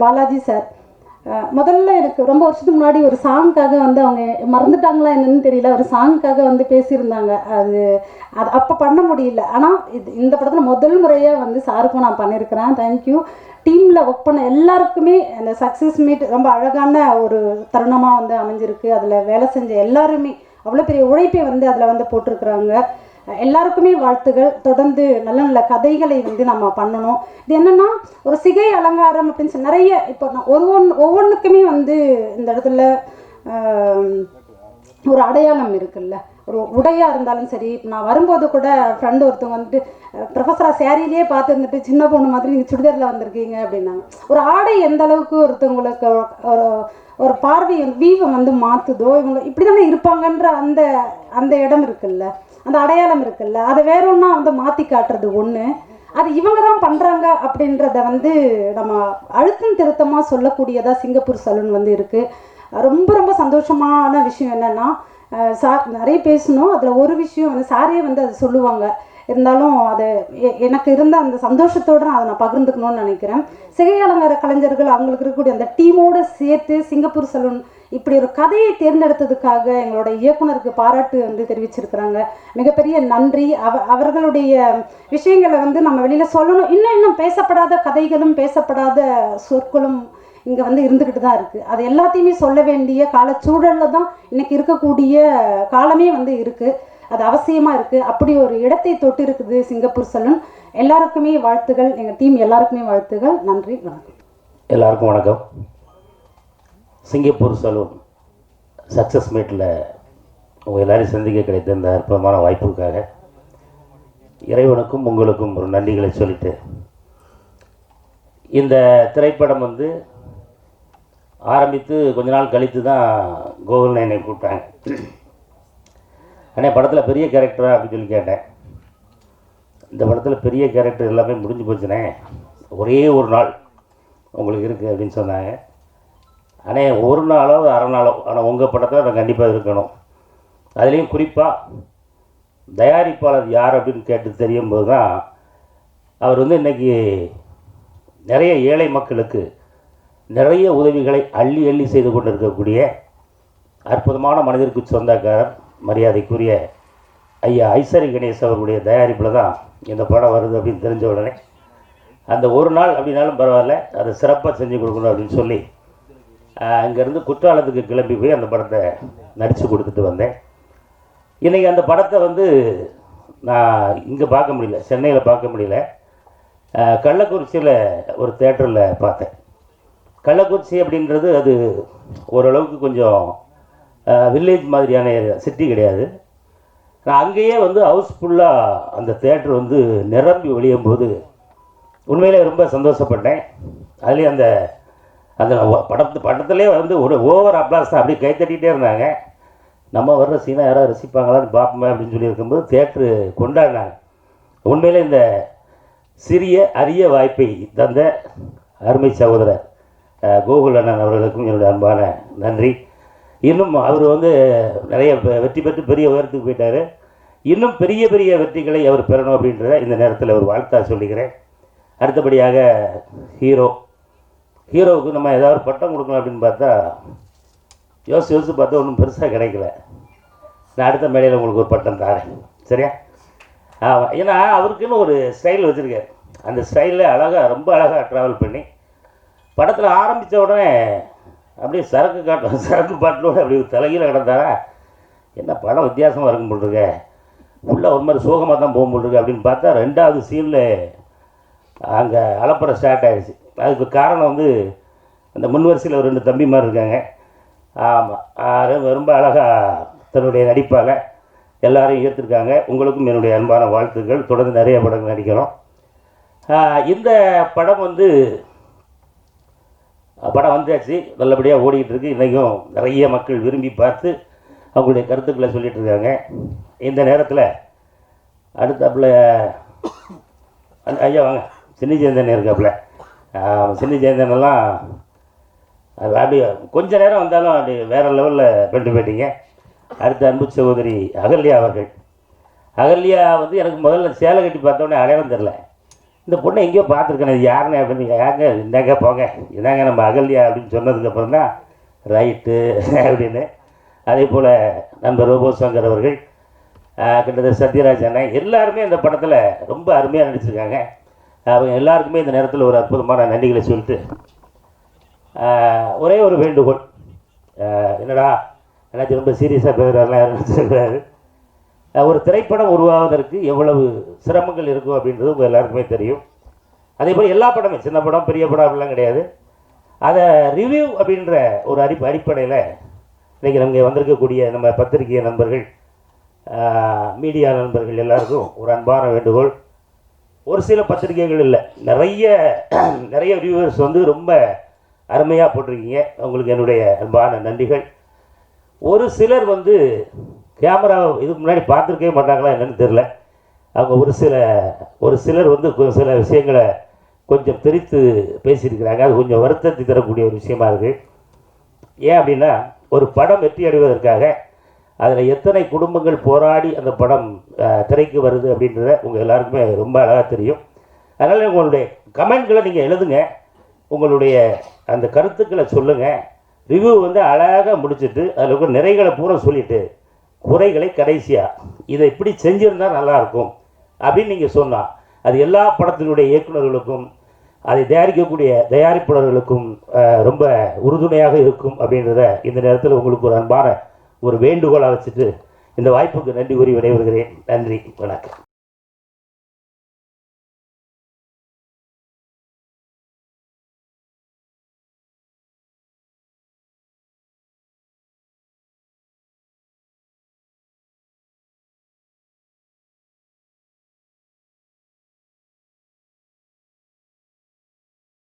பாலாஜி சார், முதல்ல எனக்கு ரொம்ப வருஷத்துக்கு முன்னாடி ஒரு சாங்க்காக வந்து அவங்க மறந்துட்டாங்களா என்னன்னு தெரியல, ஒரு சாங்க்காக வந்து பேசியிருந்தாங்க. அது அப்போ பண்ண முடியல. ஆனால் இந்த படத்தில் முதல் முறையாக வந்து சாருக்கும் நான் பண்ணியிருக்கிறேன். தேங்க்யூ. டீமில் ஒர்க் பண்ண எல்லாருக்குமே அந்த சக்ஸஸ் மீட் ரொம்ப அழகான ஒரு தருணமாக வந்து அமைஞ்சிருக்கு. அதில் வேலை செஞ்ச எல்லாருமே அவ்வளோ பெரிய உழைப்பை வந்து அதில் வந்து போட்டிருக்கிறாங்க. எல்லாருக்குமே வாழ்த்துகள். தொடர்ந்து நல்ல நல்ல கதைகளை வந்து நம்ம பண்ணணும். இது என்னென்னா ஒரு சிகை அலங்காரம் அப்படின்னு சொல்லி நிறைய இப்போ நான் ஒவ்வொன்றுக்குமே வந்து இந்த இடத்துல ஒரு அடையாளம் இருக்குல்ல. ஒரு உடையாக இருந்தாலும் சரி, நான் வரும்போது கூட ஃப்ரெண்டு ஒருத்தவங்க வந்துட்டு ப்ரொஃபஸராக சேரீலேயே பார்த்து இருந்துட்டு சின்ன பொண்ணு மாதிரி நீங்கள் சுடிதாரில் வந்திருக்கீங்க அப்படின்னாங்க. ஒரு ஆடை எந்த அளவுக்கு ஒருத்தவங்களுக்கு ஒரு ஒரு பார்வை வீவை வந்து மாற்றுதோ, இவங்க இப்படி தானே இருப்பாங்கன்ற அந்த அந்த இடம் இருக்குல்ல, அந்த அடையாளம் இருக்குல்ல, அதை வேற ஒன்றா வந்து மாற்றி காட்டுறது ஒன்று, அது இவங்க தான் பண்ணுறாங்க அப்படின்றத வந்து நம்ம அழுத்தம் திருத்தமாக சொல்லக்கூடியதாக சிங்கப்பூர் சலூன் வந்து இருக்குது. ரொம்ப ரொம்ப சந்தோஷமான விஷயம் என்னென்னா, சார் நிறைய பேசணும், அதில் ஒரு விஷயம் வந்து சாரே வந்து அது சொல்லுவாங்க, இருந்தாலும் அது எனக்கு இருந்த அந்த சந்தோஷத்தோடு நான் அதை நான் பகிர்ந்துக்கணும்னு நினைக்கிறேன். சிகை அலங்கார கலைஞர்கள் அவங்களுக்கு இருக்கக்கூடிய அந்த டீமோடு சேர்த்து சிங்கப்பூர் சலூன் இப்படி ஒரு கதையை தேர்ந்தெடுத்ததுக்காக எங்களோட இயக்குனருக்கு பாராட்டு வந்து தெரிவிச்சிருக்கிறாங்க. மிகப்பெரிய நன்றி. அவர்களுடைய விஷயங்களை வந்து நம்ம வெளியில் சொல்லணும். இன்னும் பேசப்படாத கதைகளும் பேசப்படாத சொற்களும் இங்கே வந்து இருந்துக்கிட்டு தான் இருக்குது. அது எல்லாத்தையுமே சொல்ல வேண்டிய காலச்சூழலில் தான் இன்றைக்கி இருக்கக்கூடிய காலமே வந்து இருக்குது. அது அவசியமாக இருக்குது. அப்படி ஒரு இடத்தை தொட்டு இருக்குது சிங்கப்பூர் சலூன். எல்லாருக்குமே வாழ்த்துகள், எங்கள் டீம் எல்லாருக்குமே வாழ்த்துகள். நன்றி, வணக்கம். எல்லாருக்கும் வணக்கம். சிங்கப்பூர் சலூன் சக்ஸஸ் மீட்டில் உங்கள் எல்லோரையும் சந்திக்க கிடைத்த இந்த அற்புதமான வாய்ப்புக்காக இறைவனுக்கும் உங்களுக்கும் ஒரு நன்றிகளை சொல்லிட்டு, இந்த திரைப்படம் வந்து ஆரம்பித்து கொஞ்ச நாள் கழித்து தான் கோகுல் என்னை கூப்பிட்டாங்க. ஆனால் படத்தில் பெரிய கேரக்டரா அப்படின்னு சொல்லி கேட்டேன். இந்த படத்தில் பெரிய கேரக்டர் எல்லாமே முடிஞ்சு போச்சுனே, ஒரே ஒரு நாள் உங்களுக்கு இருக்குது அப்படின்னு சொன்னாங்க. ஆனால் ஒரு நாளோ அரை நாளோ, ஆனால் உங்கள் படத்தில் நான் கண்டிப்பாக இருக்கணும். அதுலேயும் குறிப்பாக தயாரிப்பாளர் யார் அப்படின்னு கேட்டு தெரியும் போது தான் அவர் வந்து இன்றைக்கி நிறைய ஏழை மக்களுக்கு நிறைய உதவிகளை அள்ளி அள்ளி செய்து கொண்டு இருக்கக்கூடிய அற்புதமான மனிதருக்கு சொந்தக்காரர் மரியாதைக்குரிய ஐயா ஐசரி கணேஷ் அவர்களுடைய தயாரிப்பில் தான் இந்த படம் வருது அப்படின்னு தெரிஞ்ச உடனே அந்த ஒரு நாள் அப்படின்னாலும் பரவாயில்ல, அதை சிறப்பாக செஞ்சு கொடுக்கணும் அப்படின்னு சொல்லி அங்கேருந்து குற்றாலத்துக்கு கிளம்பி போய் அந்த படத்தை நடித்து கொடுத்துட்டு வந்தேன். இன்றைக்கி அந்த படத்தை வந்து நான் இங்கே பார்க்க முடியல, சென்னையில் பார்க்க முடியல, கள்ளக்குறிச்சியில் ஒரு தேட்டரில் பார்த்தேன். கள்ளக்குறிச்சி அப்படின்றது அது ஓரளவுக்கு கொஞ்சம் வில்லேஜ் மாதிரியான சிட்டி கிடையாது. நான் அங்கேயே வந்து ஹவுஸ்ஃபுல்லாக அந்த தேட்டர் வந்து நிரம்பி ஒழியும் போது உண்மையிலே ரொம்ப சந்தோஷப்பட்டேன். அதுலேயும் அந்த அந்த படத்துலேயே வந்து ஒரு ஓவர் அப்ளாஸ் தான், அப்படியே கைத்தட்டிகிட்டே இருந்தாங்க. நம்ம வர்ற சீனை யாராவது ரசிப்பாங்களான்னு பார்ப்போமே அப்படின்னு சொல்லி இருக்கும்போது தேட்ரு கொண்டாடினாங்க. உண்மையிலே இந்த சிறிய அரிய வாய்ப்பை தந்த அருமை சகோதரர் கோகுல் அண்ணன் அவர்களுக்கும் என்னுடைய அன்பான நன்றி. இன்னும் அவர் வந்து நிறைய வெற்றி பெற்று பெரிய உயரத்துக்கு போயிட்டார். இன்னும் பெரிய பெரிய வெற்றிகளை அவர் பெறணும் அப்படின்றத இந்த நேரத்தில் ஒரு வாழ்த்தா சொல்லிக்கிறேன். அடுத்தபடியாக ஹீரோவுக்கு நம்ம ஏதாவது பட்டம் கொடுக்கணும் அப்படின்னு பார்த்தா யோசித்து பார்த்தா ஒன்றும் பெருசாக கிடைக்கல. நான் அடுத்த மேடையில் உங்களுக்கு ஒரு பட்டம் தரேன், சரியா? ஆமாம், ஏன்னா அவருக்குன்னு ஒரு ஸ்டைல் வச்சுருக்கார். அந்த ஸ்டைலில் ரொம்ப அழகாக ட்ராவல் பண்ணி படத்தில் ஆரம்பித்த உடனே அப்படியே சரக்கு பாட்டிலோடு அப்படி தலைகீழ கிடந்தாரா, என்ன படம் வித்தியாசமாக இருக்கும் போட்டிருக்க, ஃபுல்லாக ஒரு மாதிரி சோகமாக தான் போக போட்டிருக்கு அப்படின்னு பார்த்தா 2வது சீனில் அங்கே அலப்பறை ஸ்டார்ட் ஆகிடுச்சு. அதுக்கு காரணம் வந்து அந்த முன்வரிசையில் ஒரு 2 தம்பி மாதிரி இருக்காங்க. ஆமாம், ரொம்ப அழகாக தன்னுடைய நடிப்பால் எல்லாரையும் ஏற்றிருக்காங்க. உங்களுக்கும் என்னுடைய அன்பான வாழ்த்துக்கள். தொடர்ந்து நிறைய படங்கள் நடிக்கணும். இந்த படம் வந்தாச்சு, நல்லபடியாக ஓடிக்கிட்டு இருக்குது. இன்றைக்கும் நிறைய மக்கள் விரும்பி பார்த்து அவங்களுடைய கருத்துக்களை சொல்லிகிட்டு இருக்காங்க. இந்த நேரத்தில் அடுத்தாப்புல ஐயா வாங்க, சின்னி ஜெயந்தன் இருக்காப்புல. சின்னி ஜெயந்தனெல்லாம் அப்படி கொஞ்ச நேரம் வந்தாலும் அப்படி வேறு லெவலில் கொண்டு போயிட்டீங்க. அடுத்த அன்பு சகோதரி அகல்யா அவர்கள். அகல்யா வந்து எனக்கு முதல்ல சேலை கட்டி பார்த்தோன்னே அடையாளம் தெரில. இந்த பொண்ணை எங்கேயோ பார்த்துருக்கேன், இது யாருன்னு அப்படின்னு, யாங்க இந்தாங்க போங்க இதாங்க நம்ம அகல்யா அப்படின்னு சொன்னதுக்கப்புறம் தான் ரைட்டு அப்படின்னு. அதே போல் நண்பர் ரோபோ சங்கர் அவர்கள், கிட்டத்தட்ட சத்யராஜ் அண்ணன், எல்லாருமே இந்த படத்தில் ரொம்ப அருமையாக நடிச்சிருக்காங்க. அவங்க எல்லாருக்குமே இந்த நேரத்தில் ஒரு அற்புதமான நன்றிகளை சொல்லிட்டு ஒரே ஒரு வேண்டுகோள். என்னடா எனக்கு ரொம்ப சீரியஸாக பேசுகிறாருலாம் யாரும் நினச்சிருக்கிறாரு. ஒரு திரைப்படம் உருவாவதற்கு எவ்வளவு சிரமங்கள் இருக்கும் அப்படின்றது உங்கள் எல்லாருக்குமே தெரியும். அதே போல் எல்லா படமே, சின்ன படம் பெரிய படம் அப்படிலாம் கிடையாது. அதை ரிவ்யூ அப்படின்ற ஒரு அடிப்படையில் இன்றைக்கி நமக்கு வந்திருக்கக்கூடிய நம்ம பத்திரிகை நண்பர்கள், மீடியா நண்பர்கள் எல்லாருக்கும் ஒரு அன்பான வேண்டுகோள். ஒரு சில பத்திரிகைகள் இல்லை, நிறைய ரிவ்யூவர்ஸ் வந்து ரொம்ப அருமையாக போட்டிருக்கீங்க. உங்களுக்கு என்னுடைய அன்பான நன்றிகள். ஒரு சிலர் வந்து கேமரா இதுக்கு முன்னாடி பார்த்துருக்கவே மாட்டாங்களா என்னன்னு தெரில. அவங்க ஒரு சிலர் வந்து சில விஷயங்களை கொஞ்சம் தெரித்து பேசியிருக்கிறாங்க. அது கொஞ்சம் வருத்தத்தை தரக்கூடிய ஒரு விஷயமா இருக்குது. ஏன் அப்படின்னா, ஒரு படம் வெற்றி அடைவதற்காக அதில் எத்தனை குடும்பங்கள் போராடி அந்த படம் திரைக்கு வருது அப்படின்றத உங்கள் எல்லாருக்குமே ரொம்ப அழகாக தெரியும். அதனால் உங்களுடைய கமெண்ட்களை நீங்கள் எழுதுங்க, உங்களுடைய அந்த கருத்துக்களை சொல்லுங்கள். ரிவ்யூ வந்து அழகாக முடிச்சுட்டு அதில் இருக்கிற நிறைகளை பூரா சொல்லிவிட்டு குறைகளை கடைசியாக இதை இப்படி செஞ்சுருந்தால் நல்லாயிருக்கும் அப்படின்னு நீங்கள் சொன்னால் அது எல்லா படத்தினுடைய இயக்குநர்களுக்கும் அதை தயாரிக்கக்கூடிய தயாரிப்பாளர்களுக்கும் ரொம்ப உறுதுணையாக இருக்கும் அப்படின்றத இந்த நேரத்தில் உங்களுக்கு ஒரு அன்பான ஒரு வேண்டுகோளாக வச்சுட்டு இந்த வாய்ப்புக்கு நன்றி கூறி விடைபெறுகிறேன். நன்றி, வணக்கம்.